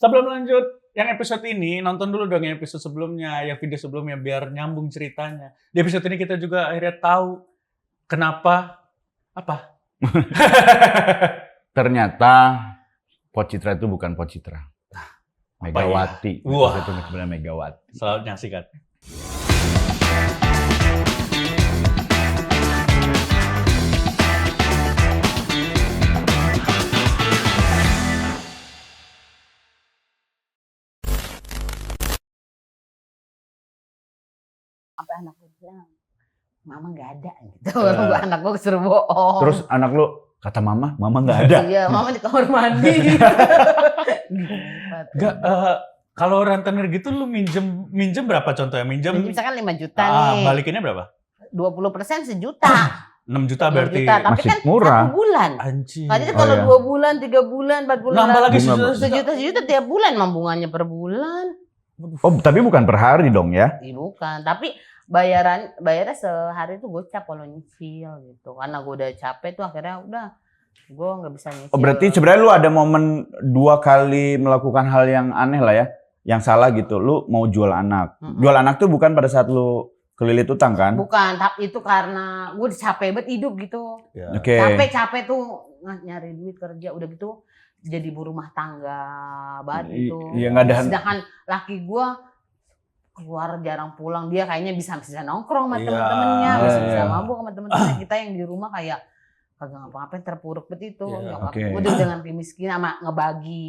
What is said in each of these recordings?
Sebelum lanjut yang episode ini, nonton dulu dong yang episode sebelumnya, yang video sebelumnya biar nyambung ceritanya. Di episode ini kita juga akhirnya tahu kenapa apa? Ternyata Pocitra itu bukan Pocitra. Megawati. Ya? Wah. Itu sebenarnya Megawati. Selalu nyaksikan. Sampai anak gue bilang, mama nggak ada gitu. Anak gue kesuruh bohong. Terus anak lu kata mama nggak ada. Iya, mama di kamar mandi. Enggak, kalau rentenir gitu lu minjem berapa contohnya? Minjem Misalkan 5 juta nih. Balikinnya berapa? 20% sejuta. 6 juta berarti. 6 juta, tapi masih kan murah. 1 bulan. Anjing. Tadi kalau 2 bulan, 3 bulan, 4 bulan. Nambah lagi sejuta tiap bulan, emang bunganya per bulan. Oh, tapi bukan per hari dong ya? Iya bukan, tapi bayarnya sehari itu gocap kalau nyicil gitu. Karena gue udah capek tuh akhirnya udah gue nggak bisa nyicil. Oh, berarti sebenarnya lu ada momen 2 kali melakukan hal yang aneh lah ya, yang salah gitu. Lu mau jual anak. Jual anak tuh bukan pada saat lu kelilit utang kan? Bukan, tapi itu karena gue udah capek banget hidup gitu. Ya. Oke. Capek tuh nyari duit kerja udah gitu jadi ibu rumah tangga banget gitu. Iya, nggak ada. Sedangkan laki gue keluar jarang pulang, dia kayaknya bisa nongkrong sama Iya. temen-temennya, bisa Iya. mabuk sama temen-temennya. Kita yang di rumah kayak kagak ngapa-ngapain, terpuruk banget itu. Iya, oke. Gue udah dengan kemiskinan sama ngebagi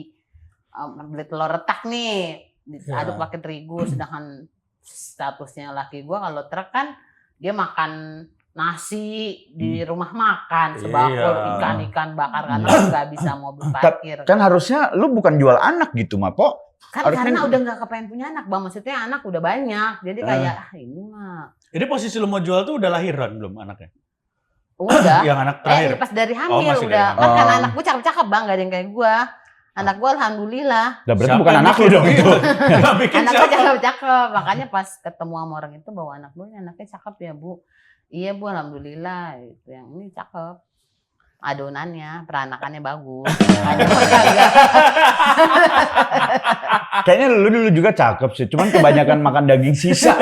beli telur retak nih, diaduk pakai terigu, sedangkan statusnya laki gue kalau truk kan dia makan nasi di rumah makan sebakul Iya. ikan bakar karena nggak bisa mobil parkir. Kan harusnya lu bukan jual anak gitu, Mapo. Kan harusnya- karena udah nggak kepengen punya anak, Bang. Maksudnya anak udah banyak. Jadi kayak ini mah Jadi posisi lu mau jual tuh udah lahiran belum anaknya? udah. Yang anak terakhir. Pas dari hamil masih dari udah. hamil. Kan karena Oh. anak gue cakep-cakep, Bang, gak ada yang kayak gue. Anak gue alhamdulillah. Lah berarti Siapa bukan yang anak lu bikin? dong itu. Yang bikin Anak gue siapa? cakep-cakep. Makanya pas ketemu sama orang itu bawa anak lu, anaknya cakep ya, Bu. Iya, Bu, alhamdulillah. Gitu. Yang ini cakep. Adonannya, peranakannya bagus. Makanya gue kagak. Kayaknya lu dulu juga cakep sih, cuman kebanyakan makan daging sisa.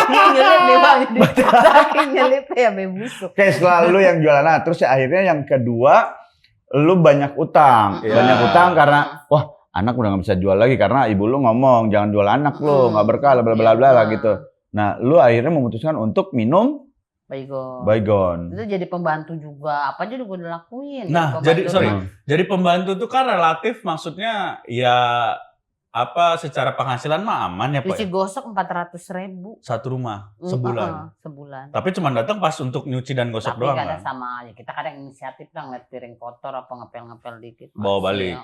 Nyelip nih, Bang. Saking nyelipnya ya, busuk. Kayak setelah lu yang jual anak, terus ya akhirnya yang kedua, lu banyak utang. Iya. Banyak utang karena, wah anak udah gak bisa jual lagi karena ibu lu ngomong, jangan jual anak lu, gak berkah, bla bla bla lah gitu. Nah, lu akhirnya memutuskan untuk minum Baygon. Baygon. Itu jadi pembantu juga. Apa aja udah gue udah lakuin. Nah, Pembantu jadi sorry. rumah. Jadi pembantu tuh kan relatif maksudnya ya apa secara penghasilan mah aman ya Pak. Cuci Ya? gosok 400.000. Satu rumah sebulan. Sebulan. Tapi cuma datang pas untuk nyuci dan gosok Tapi doang kadang kan. sama aja. Kita kadang inisiatif lah ngeliat piring kotor apa ngepel-ngepel dikit. Bawa Masih, balik. ya.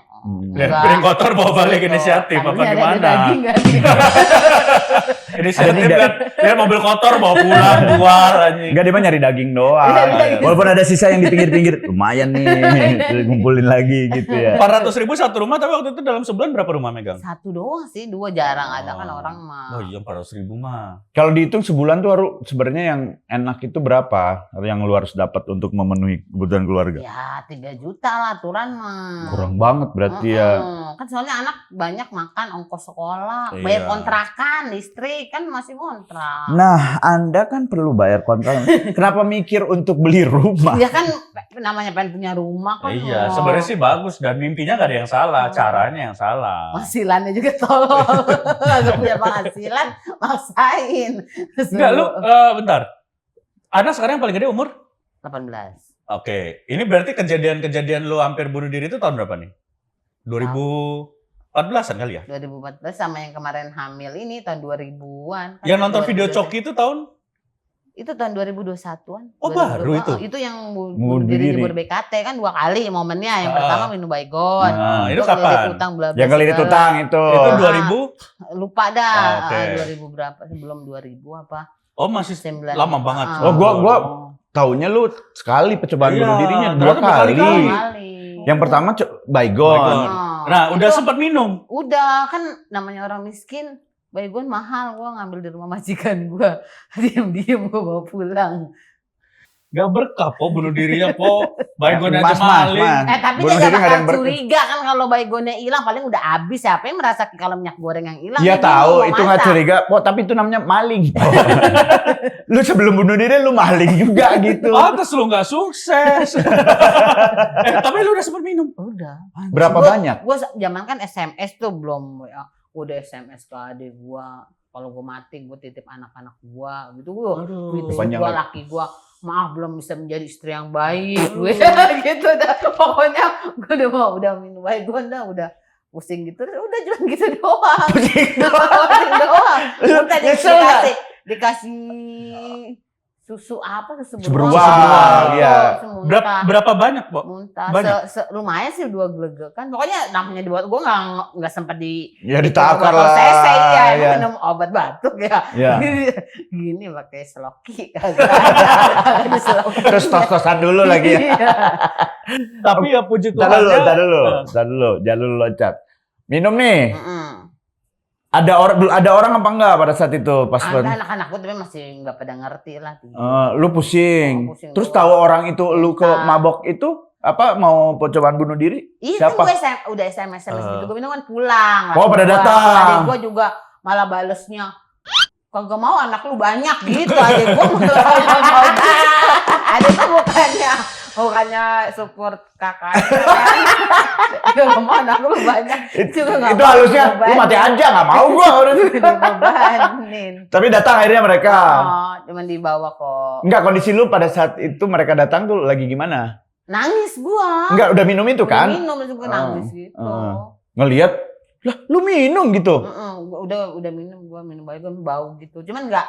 Lihat piring kotor bawa balik inisiatif apa Tadinya gimana? Ada daging nggak nih? Inisiatif Ada kan lihat mobil kotor bawa pulang jual anjing. Enggak, dia mah nyari daging doang. Iya. Walaupun ada sisa yang di pinggir-pinggir, lumayan nih, terus ngumpulin lagi gitu ya. 400.000 satu rumah, tapi waktu itu dalam sebulan berapa rumah megang? Satu doang sih, 2 jarang ada kan orang mah. Oh iya 400.000 mah. Kalau dihitung sebulan tuh harus sebenarnya yang enak itu berapa? Yang lu harus dapat untuk memenuhi kebutuhan keluarga? Ya 3 juta lah aturan mah. Kurang banget berarti ya. Kan soalnya anak banyak makan ongkos sekolah, Iya. bayar kontrakan, listrik kan masih kontrak. Nah, Anda kan perlu bayar kontrak. Kenapa mikir untuk beli rumah? Ya kan namanya pengen punya rumah kan. Iya, loh. sebenarnya sih bagus dan mimpinya nggak ada yang salah, caranya yang salah. Penghasilannya juga tolol. Gak punya penghasilan, maksain. Enggak, lu bentar. Anak sekarang yang paling gede umur? 18. Oke, ini berarti kejadian-kejadian lu hampir bunuh diri itu tahun berapa nih? 2014-an kali ya? 2014 sama yang kemarin hamil ini tahun 2000-an. Kan Yang nonton video 2021. Coki itu tahun? Itu tahun 2021-an. Oh, baru itu? Itu yang Bunuh bunuh diri diri. di BKT kan 2 kali momennya. Yang pertama minum Baygon. Nah, itu Terus kapan? kelilit utang bla bla Yang kali itu segala. utang itu. Itu Ah. 2000? Lupa dah. Oke. 2000 berapa? Sebelum 2000 apa? Oh, masih 9. lama banget. Oh, gua taunya lu sekali percobaan Iya, bunuh dirinya 2 ternyata kali. berkali-kali. Yang pertama Baygon. Baygon. Nah, udah Itu sempat minum. udah kan namanya orang miskin. Baygon mahal, gua ngambil di rumah majikan gua. Diam-diam gua bawa pulang. Gak berkah po bunuh dirinya po. Baygonnya aja Mas. maling. Tapi Bunuh dia diri gak nggak ada yang bakal berkah. curiga kan kalau baygonnya hilang paling udah habis. Siapa yang merasa kalau minyak goreng yang hilang? Iya dia bingung tahu, mau itu nggak masak. curiga. Po, tapi itu namanya maling. Lu sebelum bunuh diri lu maling juga gitu. Pantes lu gak sukses. Tapi lu udah sempat minum? Udah. Berapa banyak? Gue zaman kan SMS tuh belum ya. Udah SMS ke adik gua. Kalau gue mati, gue titip anak-anak gua gitu. Gitu Panjang gua lagi. laki gua. Maaf belum bisa menjadi istri yang baik. Gue gitu dah. Pokoknya gue udah minum baik gue udah pusing gitu. Udah cuma gitu doang. Pusing doang. Udah dikasih susu apa? Susu beruang, iya. Berapa banyak, Po? Muntah. Banyak? Lumayan sih 2 gelegek kan. Pokoknya namanya dibuat gue nggak sempat di Ya ditakar botol lah. CC ya, Ya. minum obat batuk ya. Ya. Gini pakai seloki kagak ada seloki. Terus tos-tosan dulu lagi ya. Iya. Tapi ya puji Tar Tuhan. dulu, jangan dulu loncat. Minum nih. Mm-mm. Ada orang apa enggak pada saat itu pas Ada anak-anak gue tapi masih nggak pada ngerti lah. lu pusing. Pusing Terus doang. tahu orang itu lu ke Minta. mabok itu apa mau cobaan bunuh diri? Iya Siapa? kan gue udah SMS gitu. Gue bilang kan pulang. Oh, pada datang. Adik gue juga malah balesnya. Kagak mau anak lu banyak gitu. Adik gue malah mau gitu. Adik gue bukannya support kakaknya. Kagak mau anak lu banyak. Itu nggak mau halusnya lu dibebanin. mati aja nggak mau gua. Dibebanin. Tapi datang akhirnya mereka. Oh, cuman dibawa kok. Enggak, kondisi lu pada saat itu mereka datang tuh lagi gimana? Nangis gua. Enggak, udah minum itu kan? Minum terus gua nangis gitu. Ngelihat, lah lu minum gitu. Udah minum gua minum baik gua bau gitu. Cuman nggak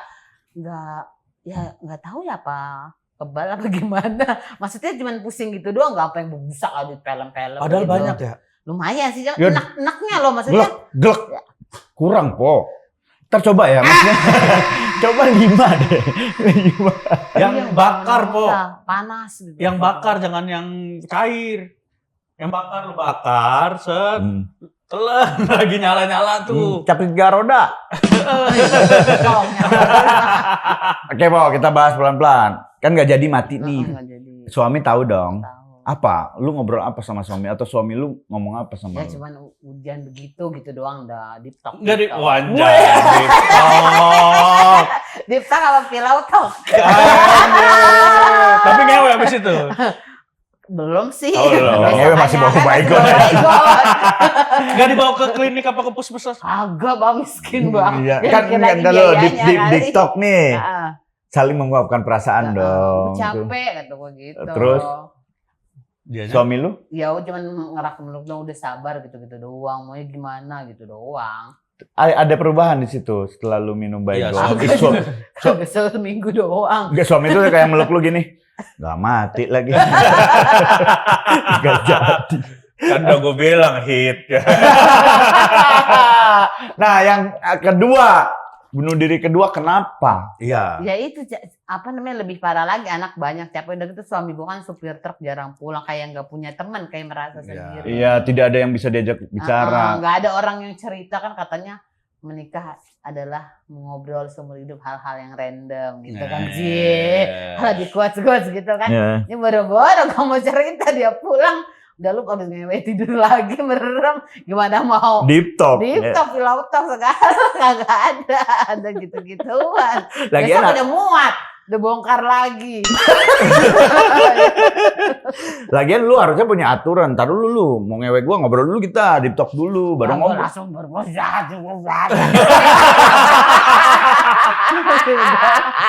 tahu ya apa kebal apa gimana. Maksudnya cuman pusing gitu doang, nggak apa yang busak aja film-film. Padahal gitu. banyak ya. Lumayan sih, Ya, enak-enaknya loh maksudnya. Glek. Kurang, Po. Ntar coba ya, maksudnya. Coba 5 deh. 5. Yang Iya, bakar, Po. Panas gitu. Yang bakar jangan yang cair. Yang bakar lu bakar, set. Telan lagi nyala-nyala tuh. Capit garoda. Oke, Po, kita bahas pelan-pelan. Kan nggak jadi mati nih. Nggak jadi. Suami tahu dong. Tahu. Apa? Lu ngobrol apa sama suami? Atau suami lu ngomong apa sama Ya lu? cuman hujan begitu gitu doang dah deep talk. Enggak di Deep talk. wanjay. Oh. Deep talk apa pillow talk? Tapi ngewe abis itu. Belum sih. Oh, belum. Besok Ngewe masih aja bawa kan, baygon. masih bawa baygon. Enggak dibawa ke klinik apa ke puskesmas? Agak bang miskin bang. Iya, Dia kan mikir lagi kalau di biayanya kali. TikTok nih Ah, saling menguapkan perasaan dong. Gua capek kata gue gitu. Terus? Dianya. Suami lu? Ya cuman ngerak-ngeruk dong udah sabar gitu-gitu doang. Maunya gimana gitu doang. Ada perubahan di situ setelah lu minum Iya, baygon. suami. Kagak seminggu doang. Enggak, suami itu kayak meluk lu gini. Gak mati lagi. Gak jadi. Kan udah gue bilang hit. Nah, yang kedua, bunuh diri kedua kenapa? Iya. Ya itu apa namanya lebih parah lagi anak banyak capek udah gitu suami gue kan supir truk jarang pulang kayak nggak punya teman kayak merasa sendiri. Iya, tidak ada yang bisa diajak bicara. Nggak ada orang yang cerita kan katanya menikah adalah mengobrol seumur hidup hal-hal yang random gitu kan sih. Lagi kuat-kuat gitu kan. Iya. Ini baru-baru kamu cerita dia pulang udah lu habis ngewe tidur lagi merem gimana mau Deep talk. Deep talk, pillow talk sekarang kagak ada gitu-gituan. Lagi Besok enak. udah muat, udah bongkar lagi. Lagian lu harusnya punya aturan. Ntar dulu lu mau ngewe gua ngobrol dulu kita, deep talk dulu baru Gua ngobrol. langsung berbosat.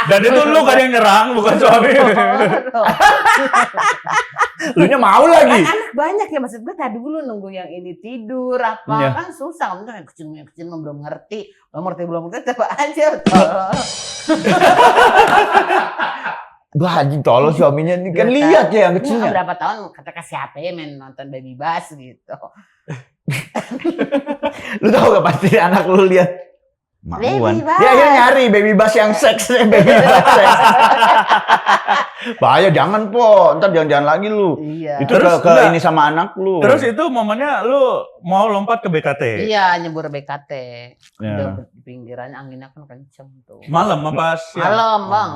Dan itu lu kan yang nyerang, bukan suami. Lu nya mau lagi. Anak banyak ya maksud gue tadi dulu nunggu yang ini tidur apa Iya. kan susah kan kecil mah belum ngerti belum ngerti coba aja. Bah, anjing tolol suaminya ini kan lihat ya yang kecilnya. Berapa tahun kata kasih HP main nonton Baby Bass gitu. Lu tahu gak pasti anak lu lihat Mauan. Baby Bass. Dia akhirnya nyari baby bass yang seks, baby bass seks. Bahaya, jangan Po, ntar jangan-jangan lagi lu. Iya. Itu Terus ke enggak. ini sama anak lu. Terus itu momennya lu mau lompat ke BKT. Iya nyebur BKT. Ya. Udah di pinggirannya anginnya kan kenceng tuh. Malam apa siang? Malam bang.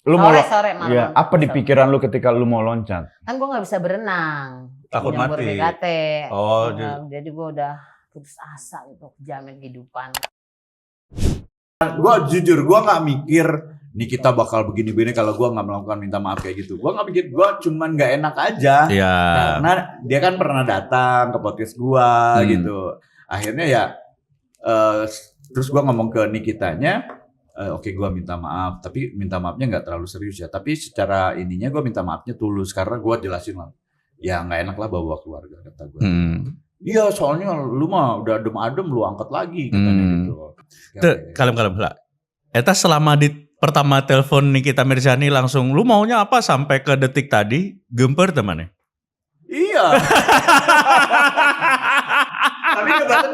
Lu mau Sore malam. ya, apa di pikiran lu ketika lu mau loncat? Kan gue nggak bisa berenang. Takut Nyambur mati. BKT. Oh, Jadi gue udah putus asa gitu, jamin kehidupan. Gue jujur, gue nggak mikir nih kita bakal begini-begini kalau gue nggak melakukan minta maaf kayak gitu. Gue nggak mikir, gue cuman nggak enak aja. Iya. Karena dia kan pernah datang ke podcast gue gitu. Akhirnya ya, terus gue ngomong ke Nikitanya, oke gue minta maaf, tapi minta maafnya nggak terlalu serius ya. Tapi secara ininya gue minta maafnya tulus karena gue jelasin lah, ya nggak enak lah bawa keluarga kata gue. Iya soalnya lu mah udah adem-adem lu angkat lagi katanya gitu. Kalem-kalem lah. Eta selama di pertama telepon Nikita Mirzani langsung lu maunya apa sampai ke detik tadi gemper temannya? Iya. Tapi kebetulan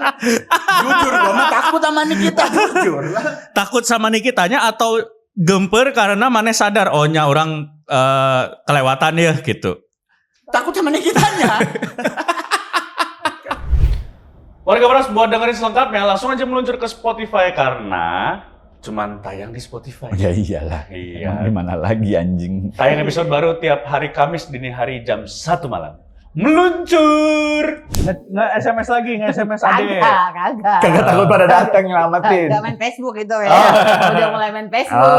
jujur gue mah takut sama Nikita jujur. Takut sama Nikitanya atau gemper karena mana sadar ohnya orang kelewatan ya gitu. Takut sama Nikitanya. Warga Beras buat dengerin selengkapnya langsung aja meluncur ke Spotify karena cuman tayang di Spotify. Ya iyalah. Iya. Emang di mana lagi anjing? Tayang episode baru tiap hari Kamis dini hari jam 1 malam. Meluncur. Nggak SMS lagi, nggak SMS Ade. Kagak. Kagak takut pada datang nyelamatin. Udah main Facebook itu ya. Udah mulai main Facebook.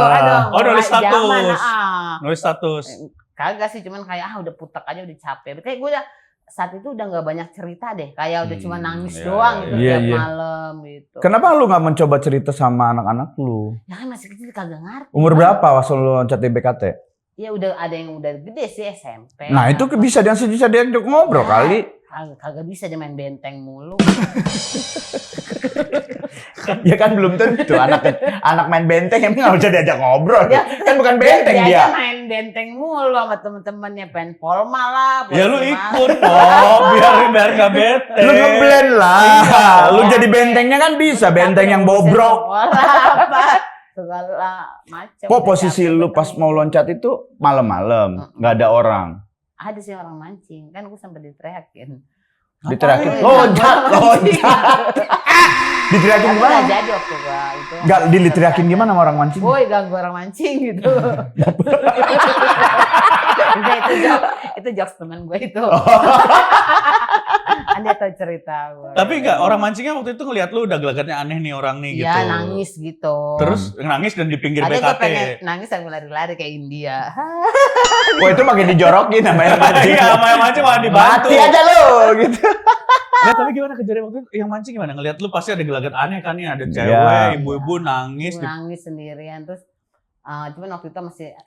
Oh, nulis status. Zaman, Nulis status. Kagak sih, cuman kayak udah putek aja, udah capek. Kayak gue udah saat itu udah nggak banyak cerita deh. Kayak udah cuma nangis doang gitu tiap malam gitu. Kenapa lu nggak mencoba cerita sama anak-anak lu? Ya kan masih kecil kagak ngerti. Umur berapa waktu lu loncat di BKT? Ya udah ada yang udah gede sih SMP. Nah itu bisa diajak ngobrol kali. Kagak bisa dia main benteng mulu. Ya kan belum tentu anak main benteng emang nggak bisa diajak ngobrol. Ya, Kan bukan benteng dia. main benteng mulu sama temen-temennya, pengen polma lah. Ya lu ikut biar nggak bete. Lu ngeblend lah. Iya. Lu jadi bentengnya kan bisa, benteng yang bobrok. Segala macam. Kok posisi lu pas mau loncat itu malam-malam, nggak ada orang. Ada sih orang mancing, kan gue sampai diteriakin. Diteriakin, Loncat. Diteriakin gimana? Nggak jadi waktu gua itu. Nggak diteriakin gimana sama orang mancing? Woi, ganggu orang mancing gitu. itu jokes teman gue itu. Anda tahu cerita gue. Tapi enggak, orang mancingnya waktu itu ngelihat lu udah gelagatnya aneh nih orang nih gitu. Iya, nangis gitu. Terus nangis dan di pinggir Ada gue BKT. pengen nangis sambil lari-lari kayak India. Wah itu makin dijorokin sama yang mancing. Iya, sama yang mancing malah dibantu. Mati aja lu gitu. Nah, tapi gimana kejadian waktu itu yang mancing gimana? Ngelihat lu pasti ada gelagat aneh kan nih, ada cewek, Iya. ibu-ibu nangis. Gue nangis sendirian terus cuman waktu itu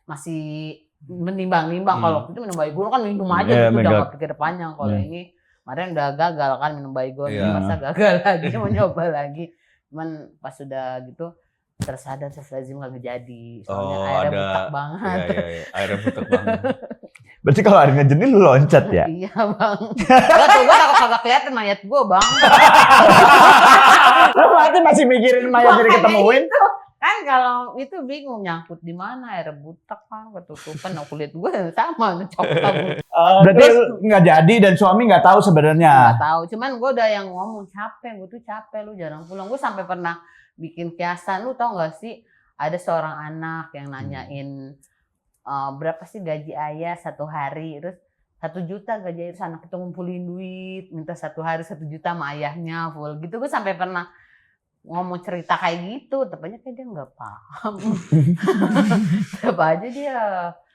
masih menimbang-nimbang. Kalau waktu itu minum Baygon kan minum aja Iya, gitu, udah mega. gak pikir panjang. Kalau ini kemarin udah gagal kan minum Baygon, Iya. masa gagal lagi mau nyoba lagi. Cuman pas udah gitu tersadar lazim gak jadi. Soalnya airnya butek banget. Iya, airnya butek banget. Berarti kalau airnya jernih lu loncat ya? Iya bang. Gue takut kagak kelihatan mayat gue bang. Lu masih mikirin mayat diri ketemuin? Kan kalau itu bingung nyangkut di mana, air butek kan ketutupan, nah kulit gue sama ngecoklat. Berarti nggak jadi dan suami nggak tahu sebenarnya. Nggak tahu, cuman gue udah yang ngomong capek, gue tuh capek, lu jarang pulang. Gue sampai pernah bikin kiasan, lu tau gak sih ada seorang anak yang nanyain berapa sih gaji ayah satu hari, terus 1 juta gaji ayah, terus anak itu ngumpulin duit, minta 1 hari 1 juta sama ayahnya full gitu. Gue sampai pernah ngomong cerita kayak gitu, tepatnya kayak dia nggak paham. Apa aja dia.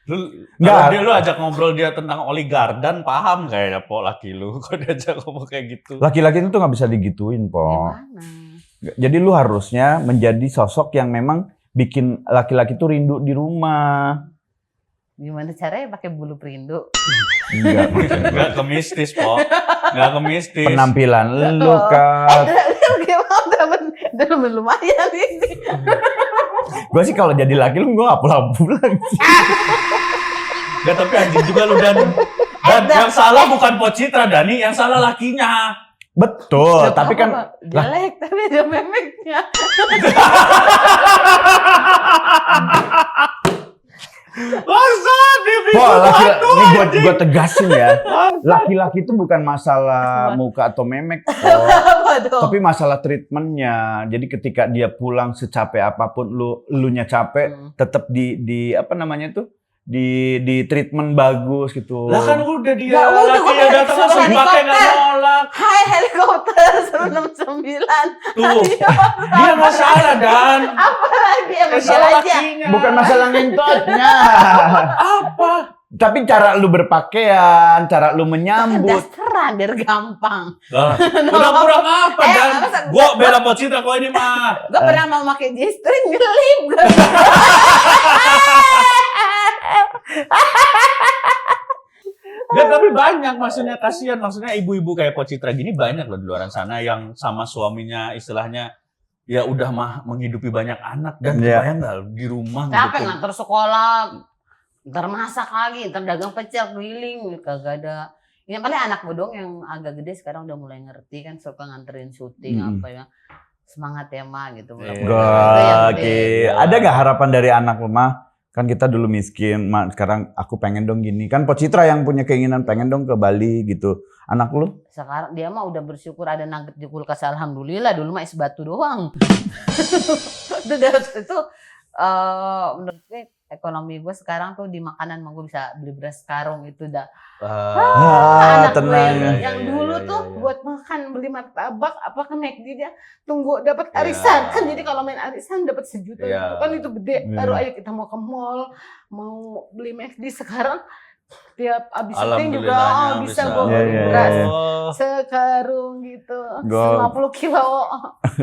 Lu ajak ngobrol dia tentang Oli Gardan, paham kayaknya po laki lu. Kok diajak ngomong kayak gitu? Laki-laki itu nggak bisa digituin, Po. Gimana? Jadi lu harusnya menjadi sosok yang memang bikin laki-laki tuh rindu di rumah. Gimana caranya pakai bulu perindu? Enggak, Nggak ke mistis, po. Nggak ke mistis. penampilan lu kan. Udah lumayan ini. Gue sih kalau jadi laki lu gue nggak pulang-pulang. Nggak, tapi anjing juga lu Dan. Yang salah bukan Po Citra, Dani. Yang salah lakinya. Betul, tapi kan jelek, tapi ada memeknya. Bangsat, dia Po, hantu ini anjing. gua tegasin ya. Laki-laki itu bukan masalah muka atau memek, Po. Apa dong? Tapi masalah treatmentnya. Jadi ketika dia pulang secapek apapun, lunya capek, tetap di apa namanya tuh? Di treatment bagus gitu. Lah kan udah dia Nggak, udah, laki gua yang pakai datang langsung helikopter. pakai nggak nolak. Hai helikopter 169. Tuh, dia nggak salah Dan. Apa lagi yang Yang beda salah aja? lakinya. Bukan masalah ngentotnya. Apa? Tapi cara lu berpakaian, cara lu menyambut. Dasteran biar gampang. Lah, udah kurang apa Dan? masa Gua bela Pocitra kalau ini mah. Gue pernah mau pakai G-string ngelip gue. Nggak, tapi banyak maksudnya kasihan. Maksudnya ibu-ibu kayak Pocitra gini banyak loh di luar sana yang sama suaminya istilahnya ya udah menghidupi banyak anak dan Iya. kebayang nggak di rumah Capek gitu. ngantar sekolah, ntar masak lagi, ntar dagang pecel keliling, kagak ada. Yang paling anak gue dong yang agak gede sekarang udah mulai ngerti kan, suka nganterin syuting apa ya. Semangat ya Ma gitu. Iya. Oke. Ada nggak harapan dari anak lu, Ma? Kan kita dulu miskin, Ma, sekarang aku pengen dong gini. Kan Pocitra yang punya keinginan pengen dong ke Bali gitu. Anak lu? Sekarang dia mah udah bersyukur ada nugget di kulkas, alhamdulillah. Dulu mah es batu doang. itu menurut gue ekonomi gue sekarang tuh di makanan mah gue bisa beli beras karung itu dah. Anak gue tenang. yang Iya, dulu iya, tuh iya. buat makan beli martabak apa ke McD dia tunggu dapat arisan kan, jadi kalau main arisan dapat sejuta Iya. gitu kan, itu gede. Iya. Baru ayo kita mau ke mall mau beli McD, sekarang tiap abis syuting juga Alhamdulillahnya bisa bisa. gue Iya, beli iya, beras iya. sekarung gitu, Gol. 50 kilo.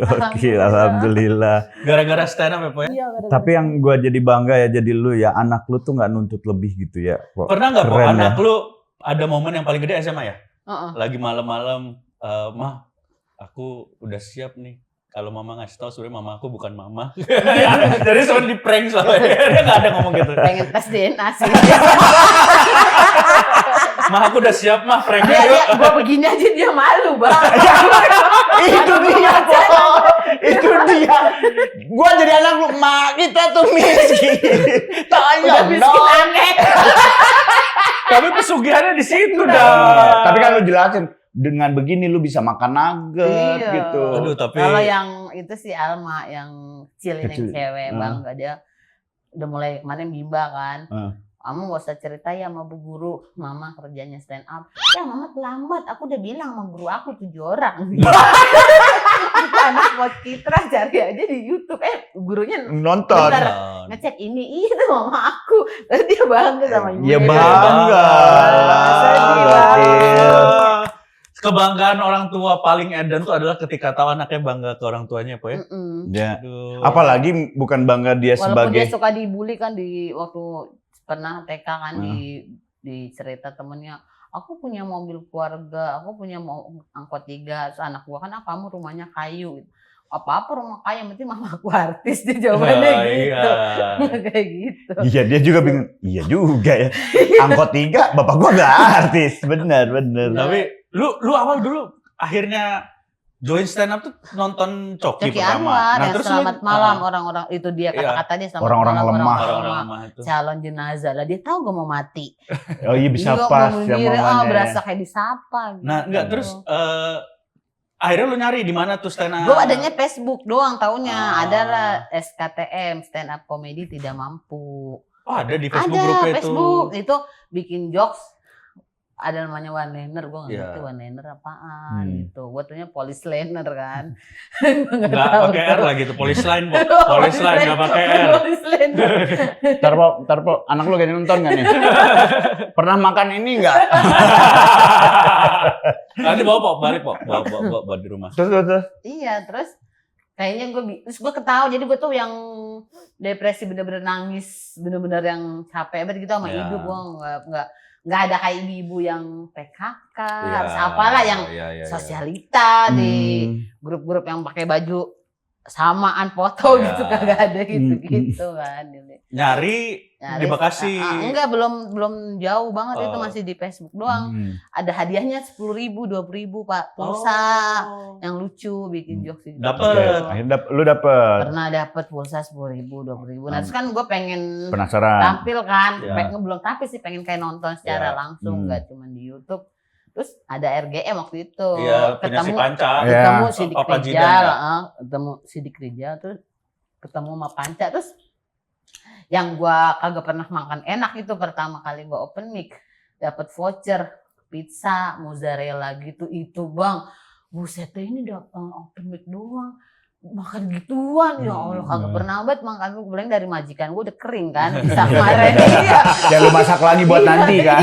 Oke, alhamdulillah. Gara-gara stand up ya, Po ya? Iya, Tapi yang gua jadi bangga ya jadi lu ya, anak lu tuh nggak nuntut lebih gitu ya. Po. Pernah nggak Po Keren anak ya. lu ada momen yang paling gede SMA ya? Heeh. Lagi malam-malam, Mah, aku udah siap nih. Kalau mama ngasih tahu sebenarnya mama aku bukan mama. Jadi sebenarnya di prank soalnya. Dia nggak ada ngomong gitu. Pengen tes DNA sih. Mah aku udah siap mah pranknya Dia, yuk. gue begini aja dia malu Bang. Itu dia, Po. Itu dia. Gua jadi anak lu, Ma, kita tuh miskin. Udah Tanya miskin dong. aneh. Tapi pesugihannya di situ dah. Nah, tapi kan lu jelasin dengan begini lu bisa makan nugget Iya. gitu. Aduh, tapi Kalau yang itu si Alma yang kecil ini, Kecil. yang cewek bangga, dia udah mulai kemarin bimbang kan. Kamu gak usah cerita ya sama bu guru, mama kerjanya stand up. Ya mama terlambat, aku udah bilang sama guru aku 7 orang. Anak Pocitra cari aja di YouTube, gurunya Nonton. bener ngecek ini itu mama aku. Terus dia bangga sama ibunya. Ya bangga. Sedih Gokil. kebanggaan orang tua paling edan tuh adalah ketika tahu anaknya bangga ke orang tuanya, Po ya. Ya. Aduh. Apalagi bukan bangga dia Walaupun sebagai dia suka dibully kan, di waktu pernah TK kan, di cerita temennya, aku punya mobil keluarga, aku punya angkot 3, terus anak gua kan, kamu rumahnya kayu gitu. Apa-apa rumah kayu, berarti mama aku artis, dia jawabannya Nah, gitu. iya. Kayak gitu. Iya, dia juga bingung. Iya juga ya. Angkot 3, bapak gua gak artis. Bener. Tapi lu awal dulu akhirnya join stand up tuh nonton Coki Coki pertama. Anwar yang terus selamat lu- malam, orang-orang itu dia kata-kata dia selamat Orang-orang malam, lemah. orang-orang lemah itu. calon jenazah lah, dia tahu gue mau mati. Oh iya bisa Dia pas ngomong ya diri, momennya. berasa kayak disapa gitu. Nah, enggak terus akhirnya lu nyari di mana tuh stand up? Gue adanya Facebook doang taunya. Ah. Adalah SKTM, stand up comedy tidak mampu. Oh, ada di Facebook Ada grupnya Facebook itu. itu bikin jokes. Ada namanya one liner, gue nggak Iya. ngerti one liner apaan gitu. Gue tuhnya police liner kan. Enggak pakai R lagi tuh, police line, Po. Police line enggak pakai R. Police liner. Ntar po, anak lu gak nonton gak nih? Pernah makan ini gak? Nanti bawa, Po, balik, Po. Bawa di rumah. Terus. Iya, terus kayaknya terus gue ketawa, jadi gue tuh yang depresi bener-bener nangis, bener-bener yang capek banget gitu sama Ya. hidup. Gue nggak ada kayak ibu-ibu yang PKK, Iya, harus apalah yang iya. sosialita di Hmm. grup-grup yang pakai baju samaan foto Ya. gitu kagak ada gitu kan. Nyari di Bekasi. Enggak, belum jauh banget, itu masih di Facebook doang. Ada hadiahnya 10.000, 20.000 Pak, pulsa yang lucu, bikin jokes gitu. Dapet. Akhirnya lu dapet. Pernah dapet pulsa 10.000, 20.000. Nah, terus kan gue pengen Penasaran. tampil kan, Ya. belum tampil sih, pengen kayak nonton secara Ya. langsung, nggak cuma di YouTube. Terus ada RGM waktu itu, Iya, punya si Panca. Iya. ketemu Sidik Papa Rijal, Jidan, ya? ketemu Sidik Rijal, terus ketemu sama Panca, terus yang gua kagak pernah makan enak itu pertama kali gua open mic, dapat voucher pizza mozzarella gitu, itu bang, buset ini udah open mic doang makan gituan, ya Allah kagak pernah banget makan. Gue bilang dari majikan gue udah kering kan, bisa kemarin. Ya lu masak lagi buat nanti kan.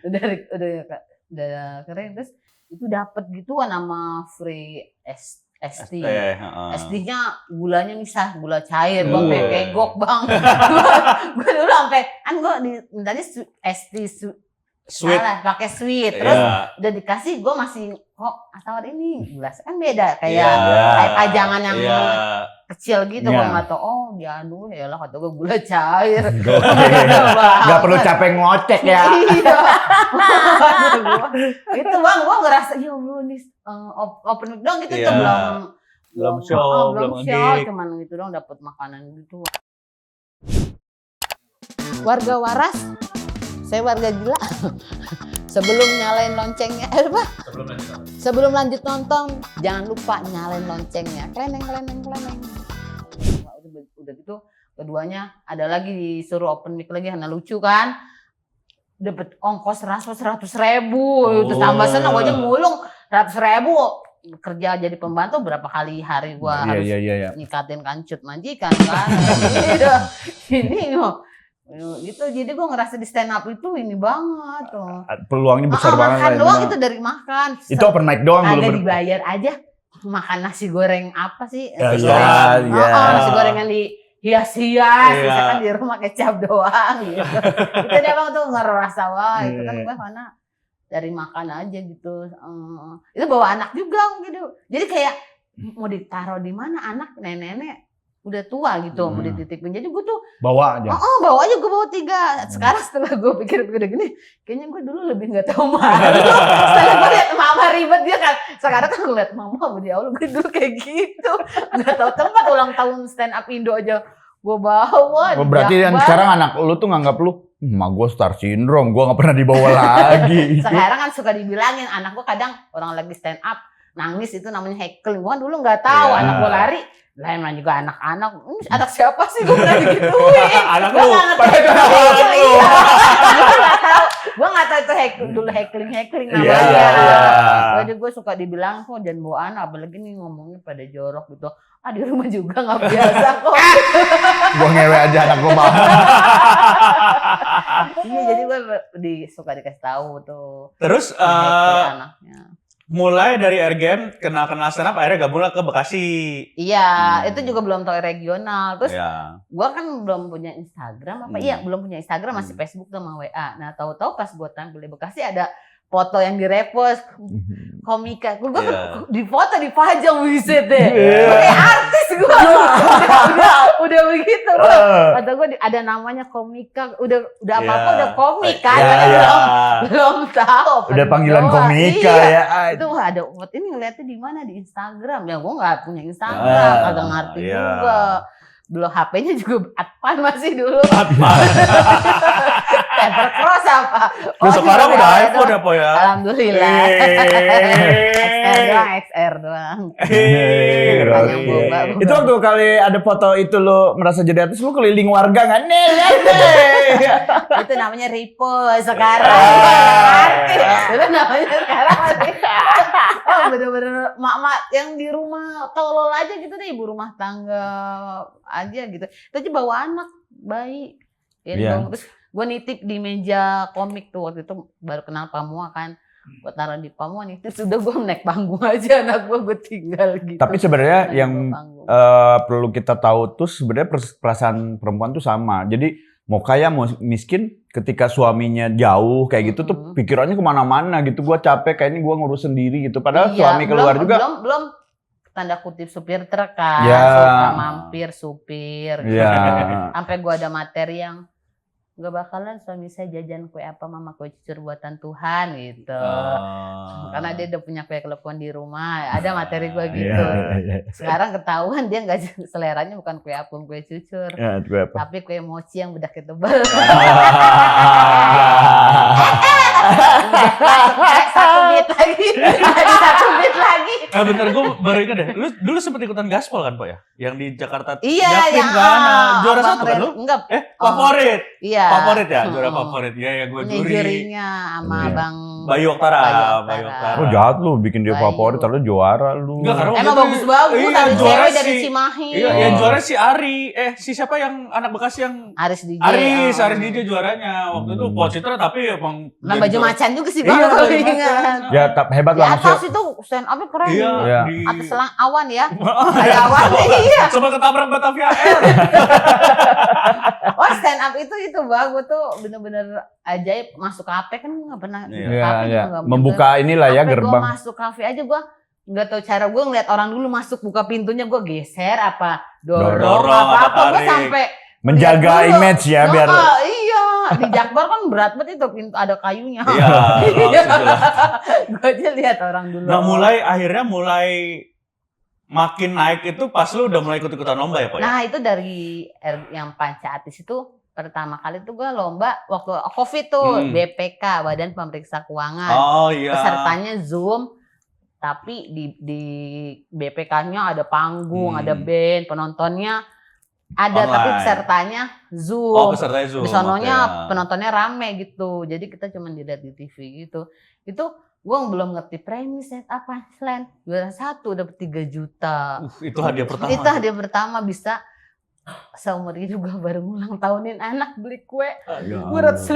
Udah kering, terus itu dapat gituan sama free SD. SD-nya gulanya misah, gula cair, bang, kayak kegok bang. Gue dulu sampai kan gue mintanya SD Sweet. salah, pakai sweet, terus udah dikasih gue masih kok tawar ini gula kan beda kayak pajangan yang kecil gitu, gue nggak tahu. Oh dia aduh ya lah, kata gue gula cair. Gak perlu capek ngocek ya. Iya. Itu bang, gue ngerasa ya Allah nih open mic dong gitu, tuh belum show, belum gig. cuman gitu dong dapat makanan gitu. Warga waras, saya warga gila. Sebelum nyalain loncengnya, sebelum lanjut nonton, jangan lupa nyalain loncengnya. Kleneng. Udah gitu, keduanya ada lagi disuruh open mic lagi, karena lucu kan. Dapat ongkos 100.000, itu tambah senang, gue aja mulung 100.000. Kerja jadi pembantu berapa kali hari gua harus nyikatin kancut majikan kan. Ini gitu, jadi gue ngerasa di stand up itu ini banget tuh. Peluangnya besar banget. Makan doang itu dari makan. Itu open mic doang agak belum dibayar aja. Makan nasi goreng apa sih? Nasi goreng yang dihias-hias, misalkan di rumah kecap doang gitu. Itu dia bang tuh ngerasa wah itu kan gue mana dari makan aja gitu. Itu bawa anak juga gitu. Jadi kayak mau ditaruh di mana anak nenek-nenek udah tua gitu, mau dititipin. Jadi gue tuh bawa aja. Bawa aja, gue bawa 3. Sekarang setelah gue pikir udah gini, kayaknya gue dulu lebih nggak tahu malu. Setelah gue liat mama ribet dia kan. Sekarang kan gue liat mama, ya Allah gue dulu kayak gitu, nggak tahu tempat. Ulang tahun stand up Indo aja gue bawa. Berarti yang sekarang anak lu tuh nganggap lu, gue star syndrome, gue nggak pernah dibawa lagi. Sekarang kan suka dibilangin anak gue, kadang orang lagi stand up nangis itu namanya heckling. Gue dulu nggak tahu, anak gue lari. Lah emang juga anak-anak, anak siapa sih gue pernah digituin? Anak lu, pada gue nggak tahu itu heckling namanya. Jadi gue suka dibilang kok jangan bawa anak, apalagi nih ngomongnya pada jorok gitu. Di rumah juga nggak biasa kok. Gue ngewe aja anak gue mau. Iya, jadi gue suka dikasih tahu tuh. Terus anaknya. Mulai dari RGM kenal stand up, akhirnya gabunglah ke Bekasi. Iya, itu juga belum tahu regional. Terus gue kan belum punya Instagram apa? Iya, belum punya Instagram, masih Facebook sama WA. Nah, tahu-tahu pas gue tampil di Bekasi ada foto yang direpost komika. Gue di foto dipajang wiset deh. Kayak artis gue. Udah begitu. Kata gue ada namanya komika. Udah apa-apa udah komik kan. Belum tahu. Udah panggilan komika ya. Itu ada ini ngeliatnya di mana, di Instagram. Ya gue nggak punya Instagram, kagak ngerti juga. Belum HP-nya juga Advan masih dulu. Evercross apa? Sekarang udah iPhone apa ya? Alhamdulillah. XR doang. Itu waktu kali ada foto itu lo merasa jadi artis, lo keliling warga nggak? Itu namanya repost sekarang. Itu namanya sekarang. Bener-bener mak-mak yang di rumah tolol aja gitu deh, ibu rumah tangga aja gitu. Itu aja bawa anak bayi. Terus gue nitip di meja komik tuh, waktu itu baru kenal Pamua kan. Gue taruh di Pamua nih, terus udah gue naik panggung aja, anak gue tinggal gitu. Tapi sebenarnya yang perlu kita tahu tuh sebenarnya perasaan perempuan tuh sama. Jadi mau kaya mau miskin, ketika suaminya jauh kayak gitu tuh pikirannya kemana-mana gitu. Gue capek, kayak ini gue ngurus sendiri gitu. Padahal suami keluar juga. Belum tanda kutip supir truk kan, Ya. suka mampir supir. Iya. Sampai gua ada materi yang nggak bakalan suami saya jajan kue apa mama kue cucur buatan Tuhan gitu. Karena dia udah punya kue klepon di rumah, ada materi gua gitu. Iya. Sekarang ketahuan dia nggak seleranya bukan kue apung kue cucur, Ya, itu apa? tapi kue mochi yang bedaknya tebal. Satu bit lagi, ada 1 bit lagi. Bener, gue baru ingat deh. Lu dulu sempet ikutan gaspol kan, Pak ya? Yang di Jakarta. Iya, Yapin yang kan? Juara Abang 1 kan Ren. lu? Enggak. Favorit. Iya. Favorit ya, juara Hmm. favorit. Iya, ya gue Ini juri. jurinya sama Iya. Bang Bayu Oktara. Bayu Oktara. Oh jahat lu bikin dia Bayu. favorit, lalu juara lu. Enggak, karena waktu Emang itu- bagus-bagus, iya, ada juara cewek dari si- Cimahi. Iya, Oh. yang juara si Ari. Si siapa yang anak Bekasi yang Aris DJ. Aris ah. DJ juaranya. Waktu itu Po Citra tapi emang Nah, jadi baju juara. macan juga sih Iya, Bang, baju kalau macan. ingat. Ya hebat Di lah atas maksudnya. itu stand up-nya keren. Iya, Iya. di Atas selang awan ya. Ada awan. Iya. Coba ketabrak Batavia Air. Oh, stand up itu Bang, gue tuh bener-bener ajaib. Masuk kafe kan nggak pernah. Iya. Iya, Kafe iya. juga nggak Membuka inilah ya Sampai gerbang. Gue masuk kafe aja gue nggak tahu cara, gue ngeliat orang dulu masuk buka pintunya gue geser apa dorong Dorong, apa apa gue tarik. sampai Menjaga lihat dulu. image ya biar. Iya, di Jakbar kan berat banget itu pintu ada kayunya. Iya, maksudnya. Gue aja lihat orang dulu. Nah, akhirnya mulai makin naik itu pas lu udah mulai ikut-ikutan lomba ya, Pak ya? Nah itu dari yang Panca Atis itu pertama kali tuh gue lomba waktu COVID tuh BPK Badan Pemeriksa Keuangan. Oh iya. Pesertanya Zoom, tapi di BPK-nya ada panggung, ada band, penontonnya ada, Online. tapi pesertanya Zoom. Oh, pesertanya Zoom. Di sononya oke. penontonnya rame gitu, jadi kita cuma dilihat di TV gitu. Itu gue belum ngerti premis set apa selain juara 1 dapat 3 juta. Itu hadiah pertama. Itu hadiah pertama, bisa seumur hidup gue baru ulang tahunin anak beli kue Ya. 250.000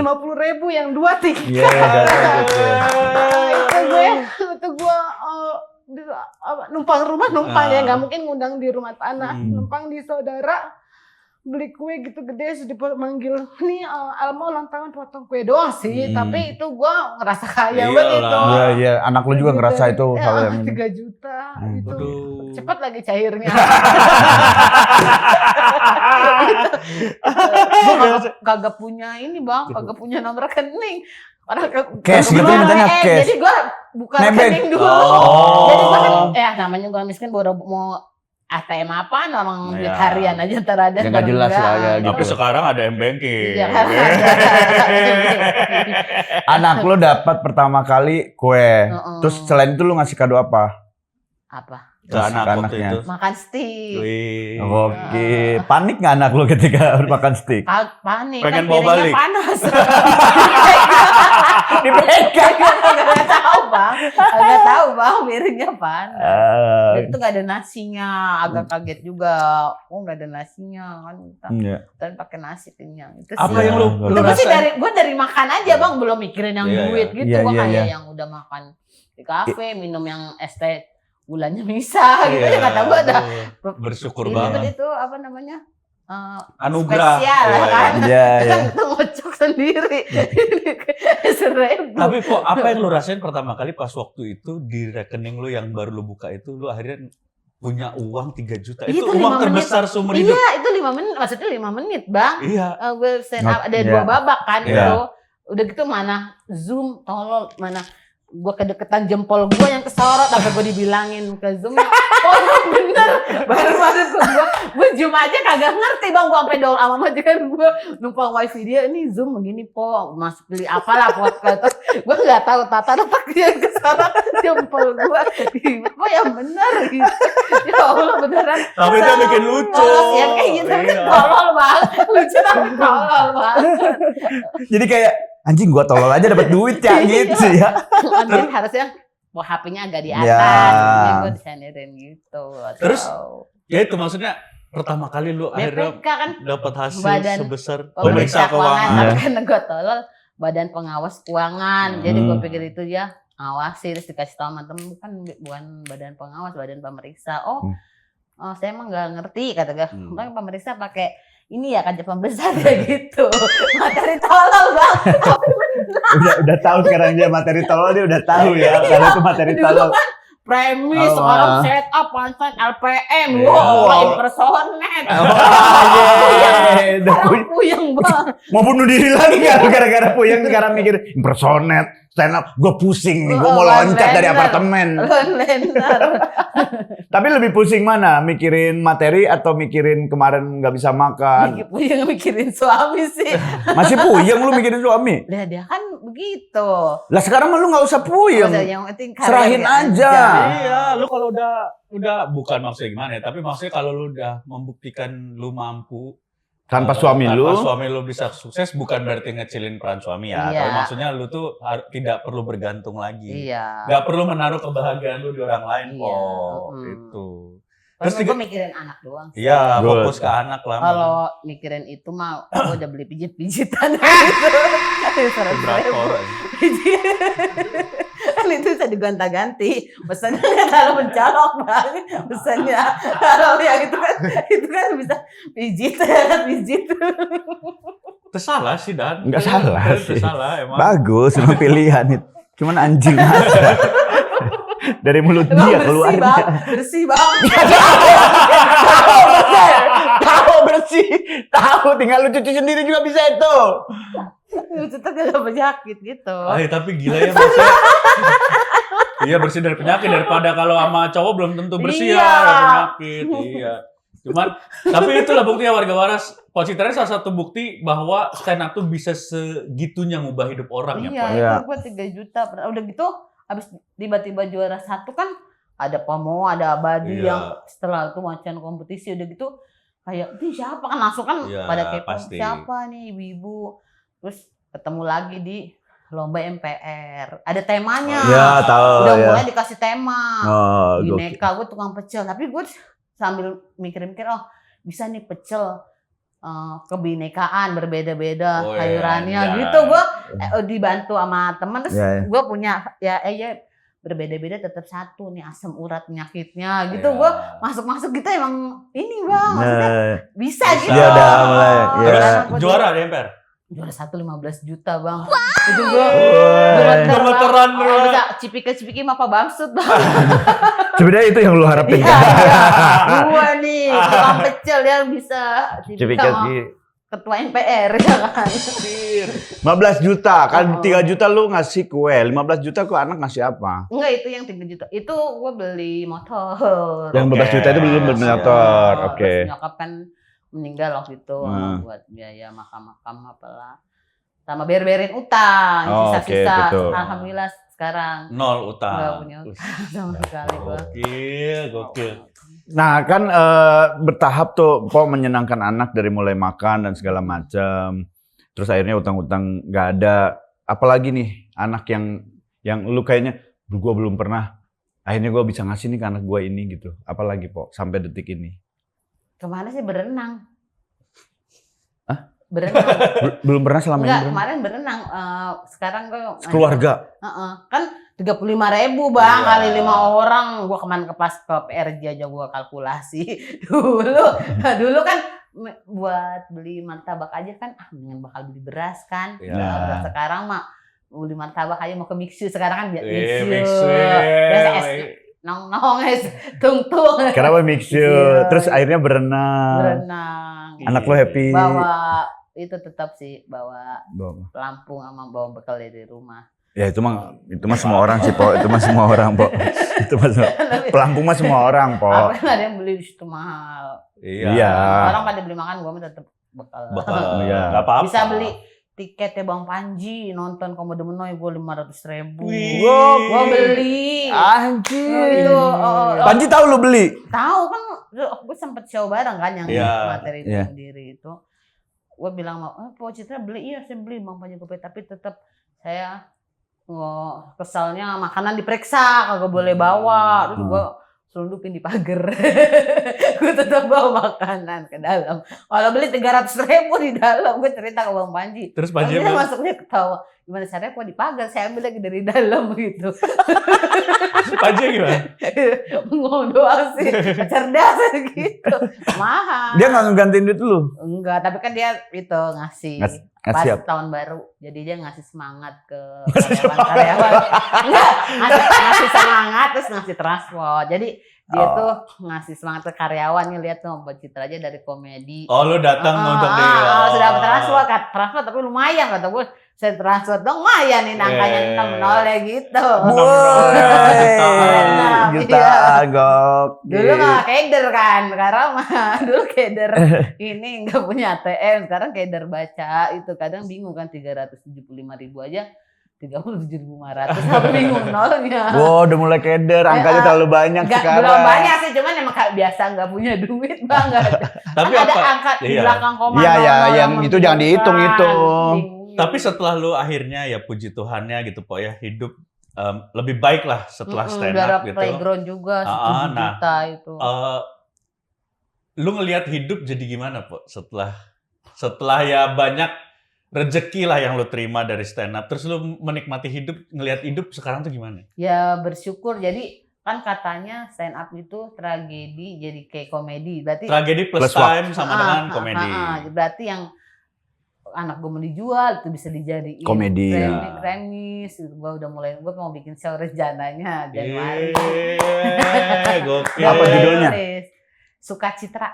yang 2 tiket. Iya, gitu. itu gue numpang rumah ya, nggak mungkin ngundang di rumah tanah, Hmm. numpang di saudara beli kue gitu gede, terus dipanggil nih Alma ulang tahun potong kue doang sih, tapi itu gue ngerasa kaya banget Iyalah. itu. Iya, iya, anak lu juga ngerasa itu hal yang 3 juta itu. Aduh. Cepat lagi cairnya. Gue kagak punya ini Bang, kagak punya nomor rekening. Orang Cash gitu mintanya, cash. Jadi gue buka Nebeng. rekening dulu. Oh. Jadi gue kan, namanya gue miskin, baru mau ATM apaan, orang duit Ya. harian aja ntar ada. Ya, nggak ntar jelas enggak. lah ya, gitu. Tapi sekarang ada M-Banking. Iya kan ada. Anak lu dapat pertama kali kue. Heeh. Terus selain itu lu ngasih kado apa? Apa? Ke anak waktu anaknya. itu. Makan steak. Wih. Oke, panik nggak anak lu ketika makan steak? Panik, Pengen kan bawa piringnya balik. panas. Dipegang. Gak tahu bang, piringnya panas. Dan itu gak ada nasinya, agak kaget juga. Oh gak ada nasinya kan, Iya. dan pakai nasi kenyang. Itu Apa sih. yang lu Itu gue sih rasain? dari makan aja bang, belum mikirin yang Iya, duit gitu. Iya, Gue iya, kayak iya. yang udah makan di kafe, minum yang es teh gulanya bisa gitu Iya, ya, kata gue ada. bersyukur Ini banget. itu apa namanya? Anugerah. Spesial Iya, kan. Iya, iya. Kan kita ngocok sendiri. 1.000. Tapi kok apa yang lu rasain pertama kali pas waktu itu di rekening lu yang baru lu buka itu, lu akhirnya punya uang 3 juta. Itu Itu uang 5 terbesar seumur hidup. Iya, itu 5 menit, maksudnya 5 menit, Bang. Iya. Gue stand up, ada Iya. 2 babak kan Iya. itu. Udah gitu mana Zoom, tolol, mana gue kedeketan jempol gue yang kesorot, sampai gue dibilangin ke Zoom-nya, oh bener, baru-baru gue Zoom aja kagak ngerti Bang, gue sampai doang sama majikan gue numpang wifi dia, ini Zoom begini po, masuk beli apalah podcast, gue nggak tahu tata letak dia yang kesorot jempol gue, kok yang bener gitu, ya Allah beneran. Tapi itu bikin lucu. Polos ya kayak gitu, tapi Iya. tolol Bang, lucu tapi tolol Bang. Jadi kayak anjing gua tolol aja dapat duit ya gitu ya. Android harusnya HP-nya agak di atas, Ya. gue disanirin gitu. Terus? Atau Ya itu maksudnya pertama kali lu akhirnya BPK kan dapat hasil Badan sebesar pemeriksa keuangan, Iya. tapi kan gue tolol Badan Pengawas Keuangan. Jadi gue Hmm. pikir itu ya ngawasi, terus dikasih tahu sama temen, bukan Badan Pengawas, Badan Pemeriksa. Oh, saya emang nggak ngerti kata gue. Bang pemeriksa pakai ini ya kaca pembesar ya gitu. Materi tolol Bang. Udah tahu sekarang dia materi tolol, dia udah tahu ya kalau itu materi Dulu tolol. kan premis, Oh, sekarang set up, punchline, LPM, Iya. wow, impersonate. Sekarang puyeng banget. Mau bunuh diri lagi kan gara-gara puyeng sekarang mikir impersonate, stand up, gue pusing nih, gue mau loncat dari apartemen. Lentar. Tapi lebih pusing mana? Mikirin materi atau mikirin kemarin nggak bisa makan? Puyeng mikirin suami sih. Masih puyeng lu mikirin suami? Lah dia kan begitu. Lah sekarang mah lu nggak usah puyeng. Maksudnya yang penting Serahin karirnya aja. Iya, lu kalau udah bukan maksudnya gimana ya, tapi maksudnya kalau lu udah membuktikan lu mampu Tanpa suami lu? Tanpa suami lu bisa sukses bukan berarti ngecilin peran suami ya. Iya. Tapi maksudnya lu tuh tidak perlu bergantung lagi. Iya. Gak perlu menaruh kebahagiaan lu di orang lain Iya. kok. Itu. Terus Terus gue mikirin anak doang. sih. Iya, Good. fokus ke anak lah. Kalau mikirin itu mah, gue udah beli pijit-pijitan gitu. berapa orang? Kan itu bisa digonta-ganti. Pesannya nggak terlalu mencolok bang. Pesannya kalau yang itu kan bisa pijit. Tersalah sih Dan. Nggak salah sih. Tersalah emang. Bagus, emang pilihan itu. Cuman anjing aja. Dari mulut Emang dia bersih keluarnya. bang, bersih bang. Tahu bersih, tahu tinggal lu cuci sendiri juga bisa itu. Itu tuh gak penyakit gitu. Ay, tapi gila ya maksudnya. Iya bersih dari penyakit daripada kalau sama cowok belum tentu bersih Iya. ya dari penyakit. Iya. Cuman tapi itulah buktinya warga waras. Pocitra salah satu bukti bahwa stand up tuh bisa segitunya ngubah hidup orang ya, Iya, Pak. Iya. itu gue 3 juta. Udah gitu, abis tiba-tiba juara 1 kan ada Pomo, ada Abadi Iya. yang setelah itu macan kompetisi udah gitu kayak, ini siapa kan langsung kan Iya, pada kepo pasti. siapa nih ibu-ibu. Terus ketemu lagi di lomba MPR. Ada temanya. Iya, tahu Udah ya. mulai dikasih tema. Oh, Bineka, gue tukang pecel. Tapi gue sambil mikir-mikir, oh bisa nih pecel kebinekaan berbeda-beda Oh, iya, sayurannya iya. gitu. Gue dibantu sama teman terus Iya, iya. gue punya ya berbeda-beda tetap satu nih asam urat penyakitnya gitu. Iya. Gue masuk-masuk gitu emang ini bang maksudnya bisa gitu. Iya, udah mulai, iya. Terus Gua juara di MPR. juara 1 15 juta bang. Itu gue Gemeteran lu. bisa cipika-cipiki sama Pak Bamsud bang. Sebenarnya itu yang lu harapin Iya, kan? gua nih tukang pecel yang bisa Cipika sama ketua NPR ya kan. 15 juta, kan 3 juta lu ngasih kue, 15 juta kok anak ngasih apa? Enggak, itu yang 3 juta. Itu gua beli motor. Yang 15 Oke. juta itu belum beli motor, oke. Terus nyokap kan meninggal waktu itu Hmm. buat biaya makam-makam apalah. Sama bererin utang, Oh, sisa-sisa. oke, betul. Alhamdulillah sekarang Nol enggak utang. punya utang sama sekali gua. Gokil. Nah kan bertahap tuh, Po menyenangkan anak dari mulai makan dan segala macam. Terus akhirnya utang-utang nggak ada. Apalagi nih anak yang lu kayaknya, gue belum pernah. Akhirnya gue bisa ngasih nih ke anak gue ini gitu. Apalagi Po sampai detik ini. Kemana sih berenang? Hah? Berenang. Belum pernah selama Enggak, ini. kemarin berenang. Sekarang gue Keluarga. kan 35.000 bang Iya. kali 5 orang. Gue kemarin ke PRJ aja gue kalkulasi dulu kan buat beli martabak aja kan mendingan bakal beli beras kan. Iya. Nah, beras sekarang mah beli martabak aja mau ke Mixu sekarang kan Mixu. biasa es nong es tung Kenapa mix you? Iya. Terus akhirnya berenang. berenang. Anak lo happy. Bawa itu tetap sih bawa Bawa. pelampung sama bawa bekal dari rumah. Ya itu mah semua orang sih Po. Itu mah semua orang Po. Itu mah pelampung mah semua orang Po. Apa kan ada yang beli di situ mahal. Iya. Orang pada beli makan, gue tetap bekal. Bakal. Iya. Nggak apa-apa. Bisa beli tiketnya Bang Panji nonton Komodo Menoy gue 500.000. Wih. Gue beli. Anjir. Itu Panji tahu lu beli? tahu kan gue sempet show bareng kan yang Iya. materi itu Iya. sendiri itu. Gue bilang mau, Po Citra beli, iya saya beli Bang Panji Kopi, tapi tetap saya kesalnya makanan diperiksa kagak boleh bawa, terus gue selundupin di pagar. Gue tetap bawa makanan ke dalam. Kalau beli 300.000 di dalam, gue cerita ke Bang Panji. Terus Panji Dia masuknya ketawa. gimana caranya kok dipagar, saya ambil lagi dari dalam gitu. Paji gimana? Ngomong doang sih, cerdas gitu. Mahal. Dia nggak ngegantiin duit lu? Enggak, tapi kan dia itu ngasih pas ngasih apa? tahun baru. Jadi dia ngasih semangat ke karyawan-karyawan. Enggak, ngasih semangat terus ngasih transport. Jadi dia tuh ngasih semangat ke karyawan, lihat tuh Mbak Citra aja dari komedi. Oh, lu datang untuk dia. Sudah dapat transport tapi lumayan kata gue. Saya transfer dong, lumayan nih angkanya 6 gitu. Jutaan gok. Dulu nggak keder kan, sekarang mah dulu keder ini nggak punya ATM, sekarang keder baca itu kadang bingung kan 375.000 aja 37.500, apa bingung nolnya. Wow, udah mulai keder, angkanya terlalu banyak sekarang. Belum banyak sih, cuman emang kayak biasa nggak punya duit banget. Tapi kan ada apa? angka di belakang koma. Iya, yang itu jangan dihitung itu. Tapi setelah lu akhirnya ya puji Tuhannya gitu po ya hidup lebih baik lah setelah stand up gitu. Playground juga 7 juta itu. Lu ngelihat hidup jadi gimana po setelah ya banyak rezeki lah yang lu terima dari stand up, terus lu menikmati hidup, ngelihat hidup sekarang tuh gimana? Ya bersyukur, jadi kan katanya stand up itu tragedi jadi kayak komedi, berarti tragedi plus time sama dengan komedi. Berarti yang anak gue mau dijual itu bisa dijadiin komedi, remis. Gue udah mulai, gue mau bikin show rencananya Januari. Gokil. Apa judulnya? Sukacitra.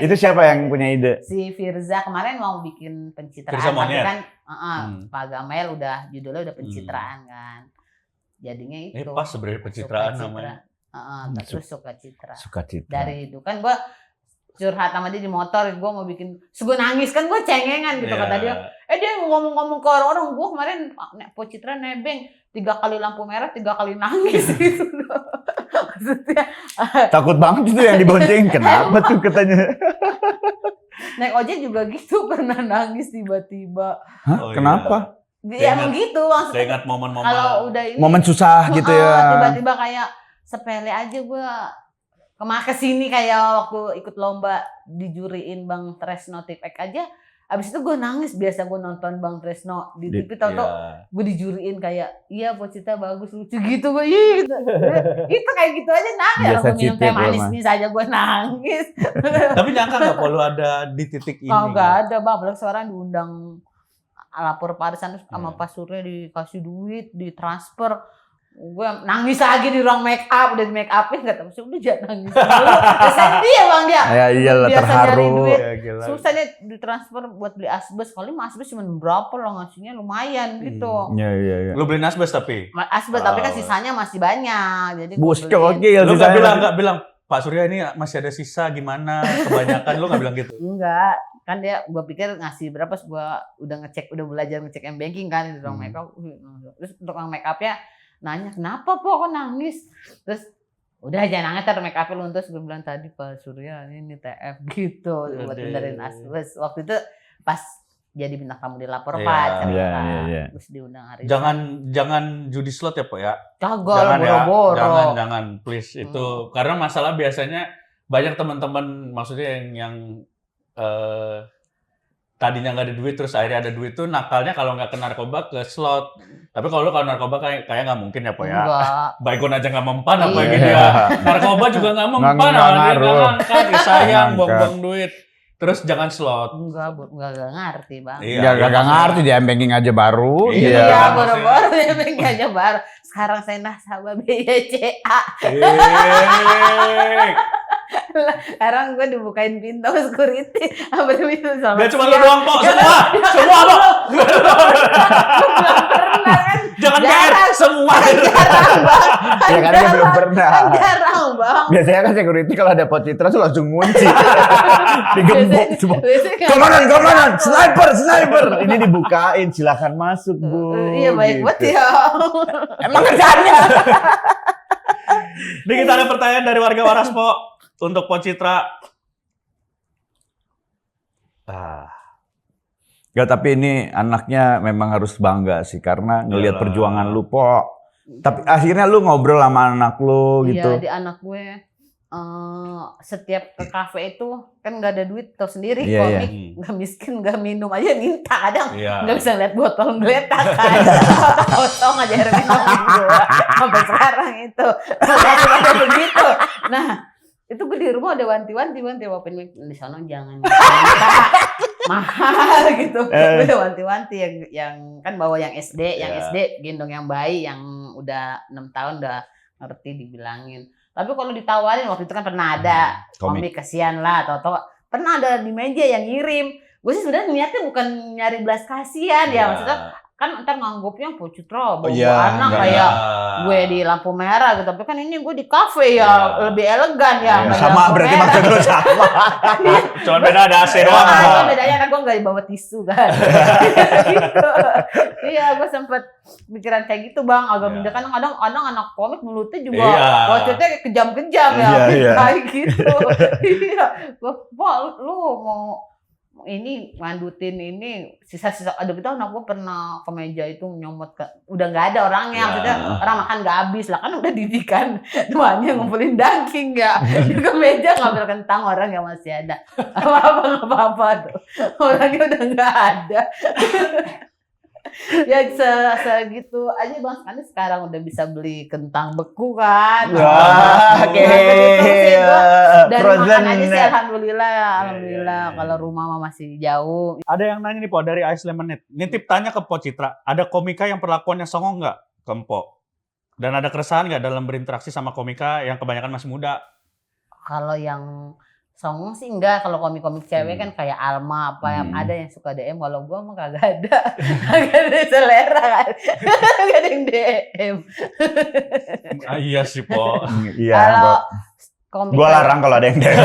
Itu siapa yang punya ide? Si Firza kemarin mau bikin pencitraan, Firza tapi Monyet. kan Pak Gamel judulnya udah pencitraan kan. Jadinya itu. Pas sebenarnya pencitraan namanya. Terus Sukacitra. Sukacitra. Dari itu kan gue curhat sama dia di motor, gue mau bikin, gue nangis kan, gue cengengan gitu kata dia. Dia ngomong-ngomong ke orang-orang, gue kemarin Po Citra nebeng 3 kali lampu merah, 3 kali nangis gitu. Maksudnya takut banget itu yang dibonceng, kenapa tuh katanya? Naik ojek juga gitu, pernah nangis tiba-tiba. Hah? Kenapa? Ya emang gitu maksudnya. Saya ingat momen-momen. Kalau udah ini. Momen susah gitu ya. Tiba-tiba kayak sepele aja gue. Kesini kayak waktu ikut lomba dijuriin Bang Tresno Tipek aja. Abis itu gue nangis, biasa gue nonton Bang Tresno di TV, tau-tau gue dijuriin kayak, iya Po Citra bagus, lucu gitu gue. Gitu. Itu kayak gitu aja nangis. Gue minum teh manis nih saja gue nangis. Tapi nyangka gak kalau ada di titik ini? Oh gak ada Bang, apalagi sekarang diundang lapor parisan sama Pak Surya dikasih duit, ditransfer. Gue nangis lagi di ruang make up, udah di make upin nggak tahu sih, udah jangan nangis dulu. Biasanya dia Bang dia. Ya iyalah, biasa terharu. nyari duit. Ya, Susahnya ditransfer buat beli asbes, kali asbes cuma berapa lah ngasihnya, lumayan gitu. Iya. Lu beli asbes tapi? Asbes tapi kan sisanya masih banyak, jadi Bus oke, lu nggak bilang Pak Surya ini masih ada sisa gimana, kebanyakan, lu nggak bilang gitu? Enggak, kan dia gue pikir ngasih berapa, gue udah belajar ngecek m-banking kan di ruang make up. Terus untuk ruang make upnya nanya, kenapa Po kok nangis? Terus udah aja nangis, make up luntus. Gue bilang tadi Pak Surya ini TF gitu buat benerin asbes. Waktu itu pas jadi bintang tamu di Lapor Pak cerita. Terus diundang hari Jangan judi slot ya Po ya. Jangan boro-boro. Jangan please itu karena masalah biasanya banyak teman-teman maksudnya yang tadinya nggak ada duit terus akhirnya ada duit tuh nakalnya kalau nggak ke narkoba ke slot. Tapi kalau narkoba kayak nggak mungkin ya Po ya. Baikon aja nggak mempan apa gitu ya. Narkoba juga nggak mempan, dia nggak angkat, sayang buang-buang duit. Terus jangan slot. Enggak ngerti Bang. Iya, gak ngerti dia banking aja baru. Iya, baru-baru dia banking aja baru. Sekarang saya nasabah BCA. Sekarang gue dibukain pintu security. Apa itu sama? Gak cuma lu doang Po, semua Po. Belum pernah kan? Jangan PR, semua. Jarang Bang. Ya karena dia belum pernah. Jarang Bang. Biasanya kan security kalau ada Po Citra tuh langsung ngunci. Digembok semua. Komandan, sniper. Ini dibukain, silakan masuk Bu. Iya baik buat ya. Emang kerjaannya. Ini kita ada pertanyaan dari warga Waras Po untuk Po Citra. Gak, tapi ini anaknya memang harus bangga sih karena ngelihat perjuangan lu Po. Tapi akhirnya lu ngobrol sama anak lu gitu. Iya, di anak gue. setiap ke kafe itu kan nggak ada duit, tau sendiri Iya, komik nggak miskin nggak minum aja minta kadang Iya. nggak bisa lihat botol ngeletak kan kosong aja air minum gua sampai sekarang itu masih begitu. Nah itu gue di rumah udah wanti-wanti wapin di sana jangan minta mahal gitu. Gue udah wanti-wanti yang kan bawa yang SD, yang SD gendong yang bayi yang udah 6 tahun udah ngerti dibilangin. Tapi kalau ditawarin waktu itu kan pernah ada komik kasihan lah atau pernah ada di meja yang ngirim. Gue sih sebenarnya niatnya bukan nyari belas kasihan ya maksudnya kan ntar nganggupnya Po Citra bawa anak kayak gue di lampu merah gitu. Tapi kan ini gue di kafe ya lebih elegan ya. Sama berarti maksud lu sama. Cuman beda ada AC doang. Cuma bedanya kan gue nggak bawa tisu kan. Gitu. Iya gue sempet pikiran kayak gitu bang. Agak minder kan kadang anak komik mulutnya juga wajahnya kejam-kejam ya. Kayak gitu. Iya. Pak lu mau ini ngandutin ini sisa-sisa aduh gitu anak gue pernah ke meja itu nyomot udah nggak ada orangnya maksudnya orang makan nggak habis lah kan udah didikan tuanya ngumpulin daging ya dia ke meja ngambil kentang orang yang masih ada apa tuh orangnya udah nggak ada. Ya segitu aja bang sekarang udah bisa beli kentang beku kan. Oke. Dan makan aja sih alhamdulillah kalau rumah mah masih jauh. Ada yang nanya nih Po dari Ice Lemonade. Nitip tanya ke Po Citra, ada komika yang perlakuannya songong nggak ke Po? Dan ada keresahan nggak dalam berinteraksi sama komika yang kebanyakan masih muda? Kalau yang songong sih enggak, kalau komik-komik cewek kan kayak Alma apa yang ada yang suka DM, kalau gua mah kagak ada. Kagak ada selera kan. Kagak ada yang DM. Iya sih Po. Iya. Kalau komik Gua larang kalau ada yang DM.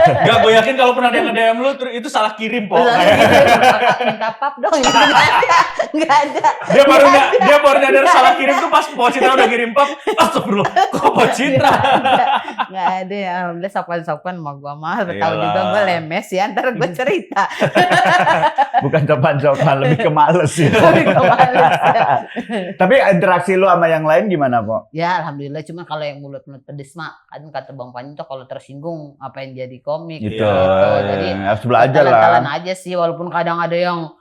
Enggak, gue yakin kalau pernah ada yang nge-DM lu itu salah kirim Po. minta pap dong. Enggak ada. Dia baru nyadar salah kirim tuh pas Po Citra udah kirim pap. Astagfirullah, kok Po Citra? Enggak ada ya. Alhamdulillah sopan-sopan sama gua mah. Tahu juga gua lemes ya, ntar gua cerita. Bukan sopan-sopan, lebih ke males ya. Tapi interaksi lu sama yang lain gimana, Po? Ya alhamdulillah, cuma kalau yang mulut-mulut pedes mah kan kata Bang Panji tuh kalau tersinggung apa yang jadi komik Gitu. Jadi harus belajar lah. talan aja sih walaupun kadang ada yang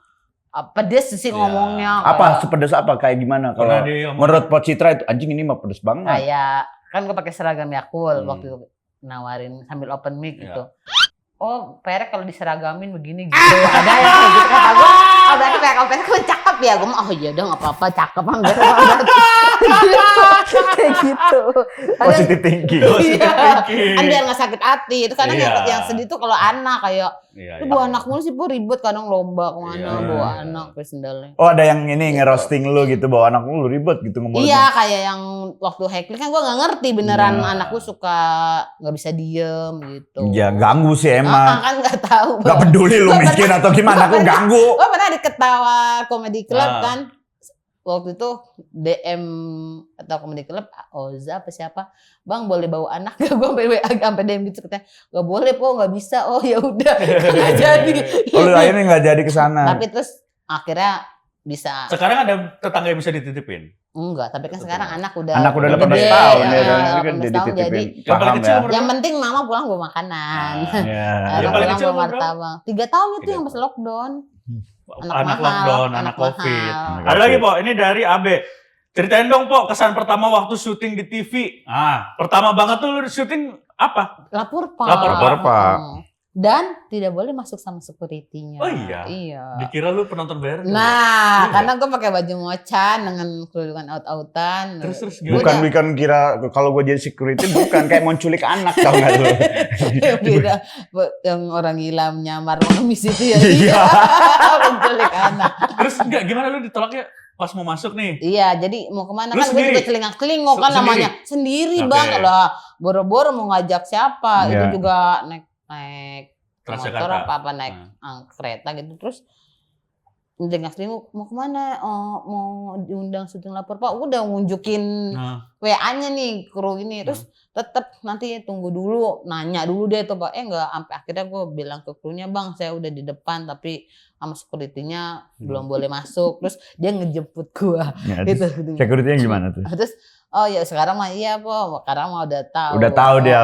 pedes sih ngomongnya. Apa sepedes apa kayak gimana kalau menurut Po Citra itu anjing ini mah pedes banget. Kayak kan gue pakai seragam Yakult waktu nawarin sambil open mic gitu. Oh, Perek kalau diseragamin begini gitu. Ada yang kayak gitu kata gue. Oh, berarti Perek kan cakep ya. Gue mah oh iya dong apa-apa cakep banget. Kayak gitu. Positive thinking. Kan biar nggak sakit hati. Itu kadang yang sedih tuh kalau anak kayak lu bawa anak mulu sih Bu ribet kadang lomba kemana bawa anak ke sendalnya. Oh ada yang ini ngerosting lu gitu bawa anak lu ribet gitu ngomongnya. Iya kayak yang waktu Hekli kan gue nggak ngerti beneran anakku suka nggak bisa diem gitu. Ya ganggu sih emang. Kan nggak tahu. Gak peduli lu miskin atau gimana aku ganggu. Gue pernah di Ketawa Comedy Club kan. Waktu itu DM atau Comedy Club Oza apa siapa, Bang boleh bawa anak gak? Gue sampai DM gitu katanya gak boleh Po, gak bisa. Oh ya udah nggak jadi. Oh lu akhirnya nggak jadi kesana. Tapi terus akhirnya bisa. Sekarang ada tetangga yang bisa dititipin? Enggak, tapi kan sekarang anak udah 18 tahun ya, kan jadi dititipin. Paham ya. Yang penting mama pulang bawa makanan. Yang paling kecil bawa martabak. 3 tahun itu yang pas lockdown. Anak lockdown, anak COVID. Ada lagi Po, ini dari Abe. Ceritain dong Po, kesan pertama waktu syuting di TV. Pertama banget tuh lu syuting apa? Lapor Pak. Lapor Pak. Dan tidak boleh masuk sama security-nya. Oh iya? Iya. Dikira lu penonton bayaran. Nah, karena gue pakai baju mocan dengan kerudungan out-outan. Terus Bukan kira kalau gue jadi security bukan kayak mau culik anak tau gak lu. Beda yang orang gila menyamar pengemis itu ya. Iya. Menculik anak. Terus gimana lu ditolaknya pas mau masuk nih? Iya, jadi mau kemana Lu kan gue juga celingak-celingok kan namanya. Sendiri Bang, lah boro-boro mau ngajak siapa. Itu juga naik motor apa naik kereta gitu. Terus mau kemana? Mau diundang syuting lapor Pak. Udah ngunjukin WA-nya nih kru ini. Terus tetap nanti tunggu dulu, nanya dulu deh tuh Pak. Enggak, sampai akhirnya gue bilang ke krunya Bang, saya udah di depan tapi sama security-nya belum boleh masuk. Terus dia ngejemput gue. Security-nya gimana tuh? Terus Oh ya sekarang mah iya po, sekarang mah udah tahu. Udah tahu dia.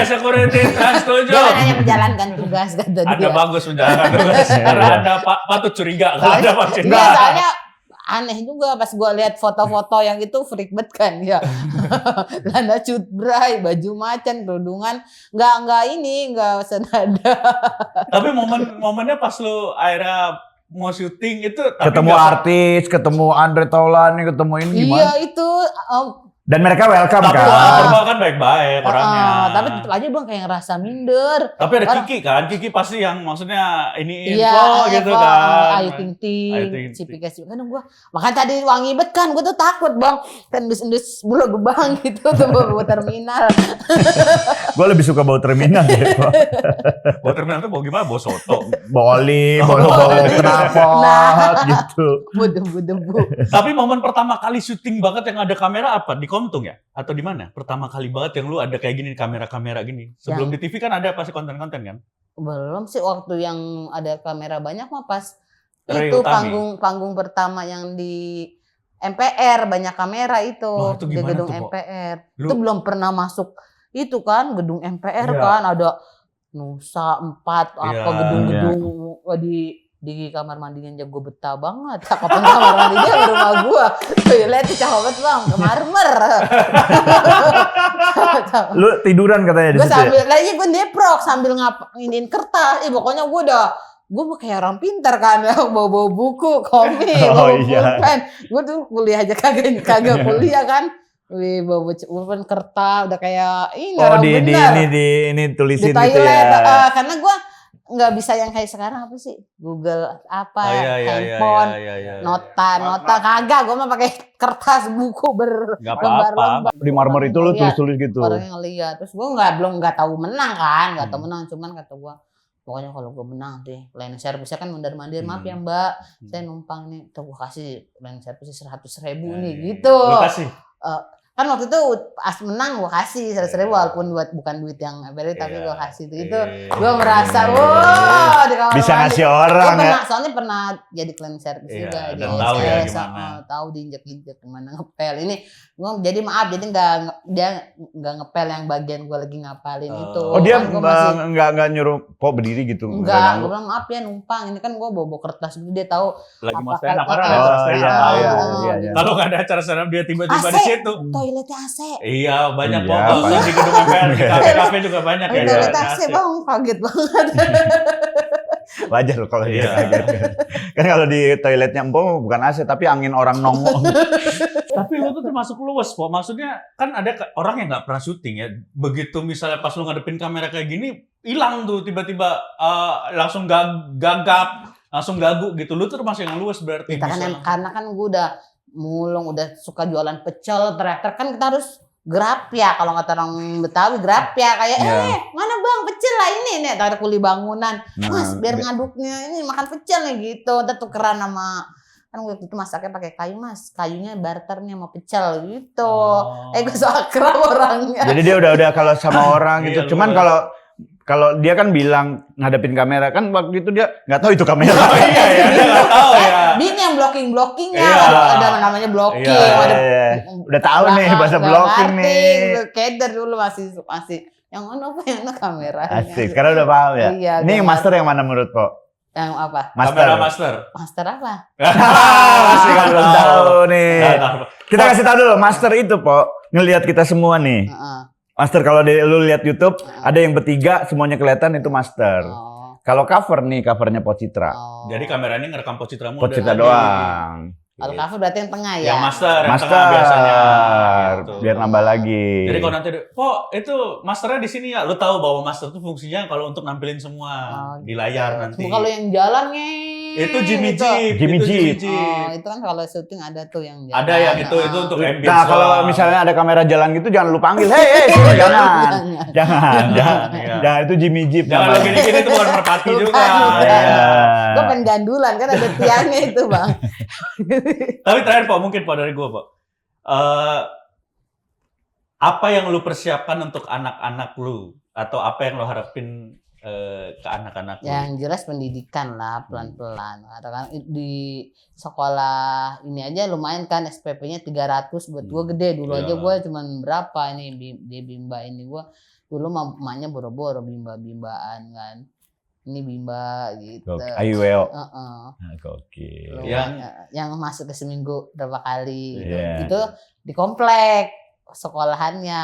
Security Trans setuju. Dia hanya menjalankan tugas kata dia. Anda bagus menjalankan tugas. Karena Anda patut curiga kalau ada Pak Cinta. Enggak, soalnya aneh juga pas gua lihat foto-foto yang itu freak banget kan ya. Lana cutbray, baju macan, kerudungan, enggak senada. Tapi momennya pas lu akhirnya mau syuting itu Ketemu artis, ketemu Andre Taulani, ketemu ini gimana? Iya itu Dan mereka welcome tapi kan? Purba kan baik-baik orangnya. tapi tetap aja bang kayak ngerasa minder. Tapi ada Kiki kan, Kiki pasti yang maksudnya ini Iya, info gitu kan. Ayu Ting Ayu Ting, Ting Ting. Cipika gua. Makan tadi wangi bet kan, gua tuh takut bang. Kan endus bulu gebang gitu tuh bau terminal. Gue lebih suka bau terminal deh. Bau terminal tuh bau gimana? Bau soto. Bau oli, bau knalpot gitu. Debu-debu. Tapi momen pertama kali syuting banget yang ada kamera apa? Di Komtung ya? Atau di mana? Pertama kali banget yang lu ada kayak gini kamera-kamera gini. Sebelum di TV kan ada pasti konten-konten kan? Belum sih waktu yang ada kamera banyak mah pas Ray itu Utami. panggung pertama yang di MPR banyak kamera itu, Wah, itu di gimana gedung tuh, Pok? MPR. Lu- Itu belum pernah masuk itu kan gedung MPR Iya. kan ada Nusa 4 apa Iya. gedung-gedung di kamar mandinya jago betah banget. Kapan kamar mandinya ke rumah gua. Toilet cakep banget bang, kemarmer. Lu tiduran katanya di Gue situ ya? sambil lagi gue neprok sambil ngapain kertas. Pokoknya gue mau kayak orang pintar kan, bawa buku, komik, Oh, bawa iya. pulpen. Gue tuh kuliah aja kagak kuliah kan. Wih, bawa pulpen kertas udah kayak ini Oh orang di bener. ini Di tulisin toilet, gitu ya? karena gue nggak bisa yang kayak sekarang apa sih Google apa Oh, iya, handphone nota kagak gue mah pakai kertas buku Gak apa-apa. Di marmer itu lu tulis-tulis gitu. orang yang lihat terus gue belum tahu menang kan nggak tahu menang cuman kata gue pokoknya kalau gue menang deh cleaning service kan mondar-mandir maaf ya mbak saya numpang nih tuh gue kasih cleaning service 100.000 nih gitu Lu kasih. kan waktu itu pas menang gue kasih 100.000 walaupun bukan duit yang beri tapi gue kasih itu gue merasa wow di kamar Bisa mandi. ngasih Gua orang ya. soalnya pernah jadi cleaning service Iya, juga dan di tahu ya SS, gimana. tahu diinjek-injek gimana ngepel ini gue jadi maaf jadi dia nggak ngepel yang bagian gue lagi ngapalin itu Oh dia Kan gua masih nggak nyuruh kok berdiri gitu? enggak gue bilang maaf ya numpang ini kan gue bawa kertas gitu dia tahu Lagi mau apa- stand up karena oh, ada acara iya, stand up. iya, Tahu. iya, iya. Kalau nggak ada acara stand up dia tiba-tiba AC. di situ. toiletnya AC Iya, banyak Iya, foto banyak. di gedung MPR, di kafe-kafe juga banyak ya. toiletnya ada AC AC. bang kaget banget Wajar loh kalau dia Iya. kaget. Kan kalau di toiletnya empong bukan AC tapi angin orang nongol. Tapi lu tuh termasuk luwes, Po. Maksudnya kan ada orang yang nggak pernah syuting ya. Begitu misalnya pas lu ngadepin kamera kayak gini, hilang tuh tiba-tiba langsung gagap, langsung gagu gitu. Lu tuh termasuk yang luwes berarti. kita kan bisa. karena kan gue udah mulung udah suka jualan pecel terakhir kan kita harus grab ya kalau kata orang Betawi grab ya kayak Iya. mana bang pecel lah ini nih ada kuli bangunan Nah, mas biar ngaduknya ini makan pecel nih gitu udah tukeran sama kan waktu itu masaknya pakai kayu mas kayunya barter nih sama pecel gitu Oh. gue so akrab orangnya Jadi dia udah kalau sama orang Iya, gitu. Cuman luwes. kalau dia kan bilang ngadepin kamera kan waktu itu dia nggak tahu itu kamera. Oh iya ya, dia nggak tahu ya. Ini yang blockingnya Iya. ada namanya blocking Iya, ada iya. Udah tahu nih bahasa blocking nih. Keder dulu masih yang mana apa yang mana kameranya. Asik, sekarang udah paham ya. Iya, Ini yang gua- master yang mana menurut Pok? Yang apa? Kamera master. Master apa? Masih kan belum tahu nih. Nggak tahu. Kita kasih tahu dulu master itu Pok. Ngelihat kita semua nih. Heeh. Master kalau lu lihat YouTube ada yang bertiga semuanya kelihatan itu master. Oh. Kalau cover nih covernya Pocitra. Oh. Jadi kamera ini ngerekam Pocitramu. Pocitra dan- doang. Kalau cover berarti yang tengah ya. Yang master, yang Master tengah biasanya. Gitu. biar nambah lagi. Jadi kalau nanti, itu masternya di sini ya. Lu tahu bahwa master itu fungsinya kalau untuk nampilin semua di layar nanti. Kalau yang jalannya Itu Jimmy gitu. Jeep. Jimmy itu Jeep. Oh, itu kan kalau syuting ada tuh yang jalan. Ada yang itu untuk ambience. Nah kalau doang. misalnya ada kamera jalan gitu jangan lu panggil, hei sini jangan, jangan, Iya. jangan itu Jimmy Jeep. Jangan lo namanya. gini-gini itu bukan merpati juga. Bukan. Iya. Gue pengen gandulan kan ada tiangnya itu bang. Tapi terakhir Pak, mungkin Pak dari gue Pak. Apa yang lu persiapkan untuk anak-anak lu? Atau apa yang lu harapin ke anak-anak? Yang jelas pendidikan lah pelan-pelan. Karena di sekolah ini aja lumayan kan SPP-nya 300 buat gue gede. Dulu aja gue cuman berapa ini di Bimba ini gue dulu mamanya boro-boro bimba-bimbaan kan. Ini bimba gitu. Ayuweo. Oke. Oke. Yang masuk ke seminggu berapa kali gitu. Yeah. Itu di komplek sekolahannya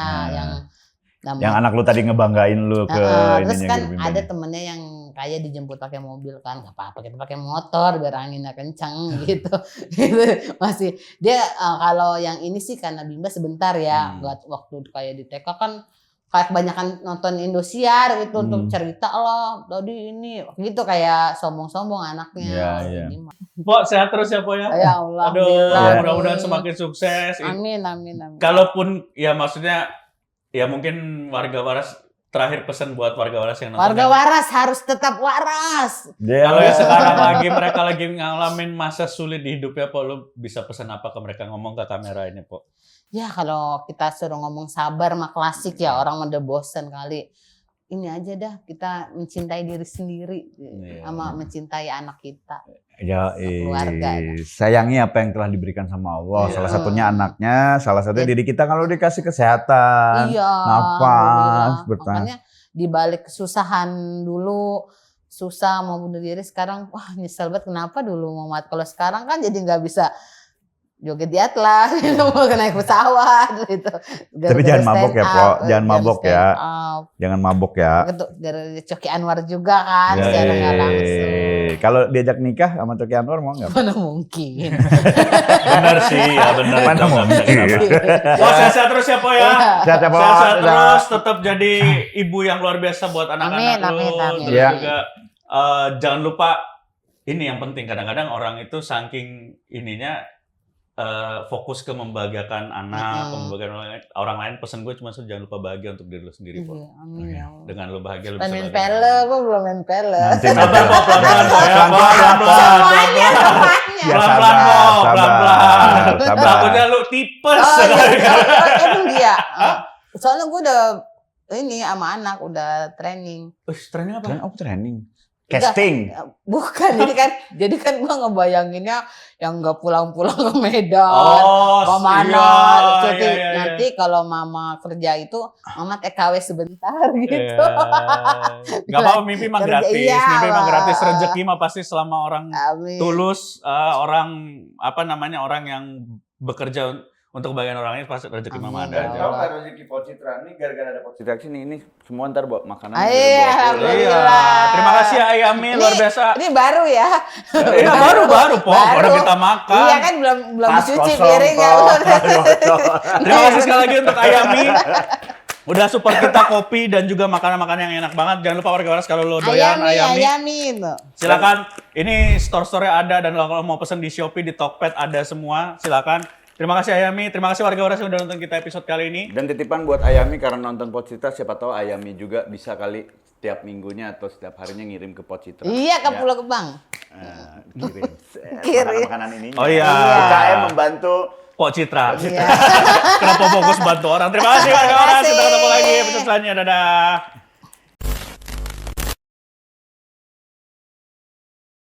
yang anak lu tadi ngebanggain lu ke terus kan Guru Bimba ada nih. temennya yang kayak dijemput pakai mobil kan, nggak apa-apa kita pakai motor biar anginnya kencang gitu. Gitu masih dia kalau yang ini sih karena Bimba sebentar ya, nggak waktu kayak di TK kan kayak kebanyakan nonton Indosiar gitu untuk cerita loh tadi ini gitu kayak sombong-sombong anaknya. Iya. Pok sehat terus ya Pok ya. Ya Allah. Aduh, mudah-mudahan semakin sukses. Amin. Kalaupun ya maksudnya ya mungkin warga waras terakhir pesan buat warga waras yang nonton. Warga waras harus tetap waras. Kalau ya sekarang mereka lagi ngalamin masa sulit di hidupnya, Pok, lu bisa pesan apa ke mereka, ngomong ke kamera ini, Pok? Ya kalau kita suruh ngomong sabar mah klasik ya, orang udah bosen kali. Ini aja dah, kita mencintai diri sendiri sama mencintai anak kita. Ya, keluarga. Sayangi apa yang telah diberikan sama Allah. Salah satunya anaknya, salah satunya diri kita kalau dikasih kesehatan, napas, bertahan. Makanya dibalik kesusahan dulu, susah mau bunuh diri, sekarang wah nyesel banget kenapa dulu mau mati. Kalau sekarang kan jadi nggak bisa joget di atlas, gitu, mau naik pesawat gitu. Tapi jangan mabok ya, Pok. Jangan mabok ya. Jangan mabok ya. Dari Coki Anwar juga kan, secara nggak langsung. Kalau diajak nikah sama Coki Anwar mau nggak? Mana mungkin. Benar sih, ya benar. Mana mungkin. Pok, sehat terus ya, Pok ya. Sehat ya, Pok. Sehat terus, tetap jadi ibu yang luar biasa buat anak-anak lu. Amin. Terus juga jangan lupa, ini yang penting, kadang-kadang orang itu saking ininya fokus ke membahagiakan anak, membahagiakan orang lain. Pesan gue cuma jangan lupa bahagia untuk diri lu sendiri, Pok. Amin ya Allah. Dengan lu bahagia lu bisa Main bahagia. pele, gue belum main pele. Sabar, Pok, pelan-pelan, Pok ya. Semuanya. Pelan-pelan, Pok, pelan-pelan. Sabar. Takutnya lu tipes. Emang dia. Soalnya gue udah ini sama anak udah training. Training apa? Training. Casting. Bukan, jadi kan gue ngebayanginnya yang nggak pulang-pulang ke Medan, kemana, cuti. Iya. Nanti kalau mama kerja itu, mama TKW sebentar gitu. Gak apa-apa, mimpi mah gratis. Iya, Mimpi mah gratis, rezeki mah pasti selama orang Amin. tulus, orang yang bekerja untuk kebahagiaan orang ini pasti rezeki mama ada aja. Tahu nggak rezeki Pok Citra ini gara-gara ada Pok Citra sini ini semua ntar bawa makanan. Iya, terima kasih ya Ayami, luar biasa. Ini baru ya. Iya baru Pok, baru kita makan. Iya kan belum dicuci piringnya. Terima kasih sekali lagi untuk Ayami. Udah support kita kopi dan juga makanan-makanan yang enak banget. Jangan lupa warga waras kalau lo doyan Ayami. Silakan. Ini store-store ada dan kalau mau pesen di Shopee, di Tokped ada semua. Silakan. Terima kasih Ayami, terima kasih warga waras yang udah nonton kita episode kali ini. Dan titipan buat Ayami karena nonton Pok Citra, siapa tahu Ayami juga bisa kali setiap minggunya atau setiap harinya ngirim ke Pok Citra. Iya, ke Pulau Gebang. Kirim. Makanan ini. Oh iya. UKM membantu Pok Citra. Iya. Kenapa fokus bantu orang? Terima kasih warga waras, kita ketemu lagi episode selanjutnya. Dadah.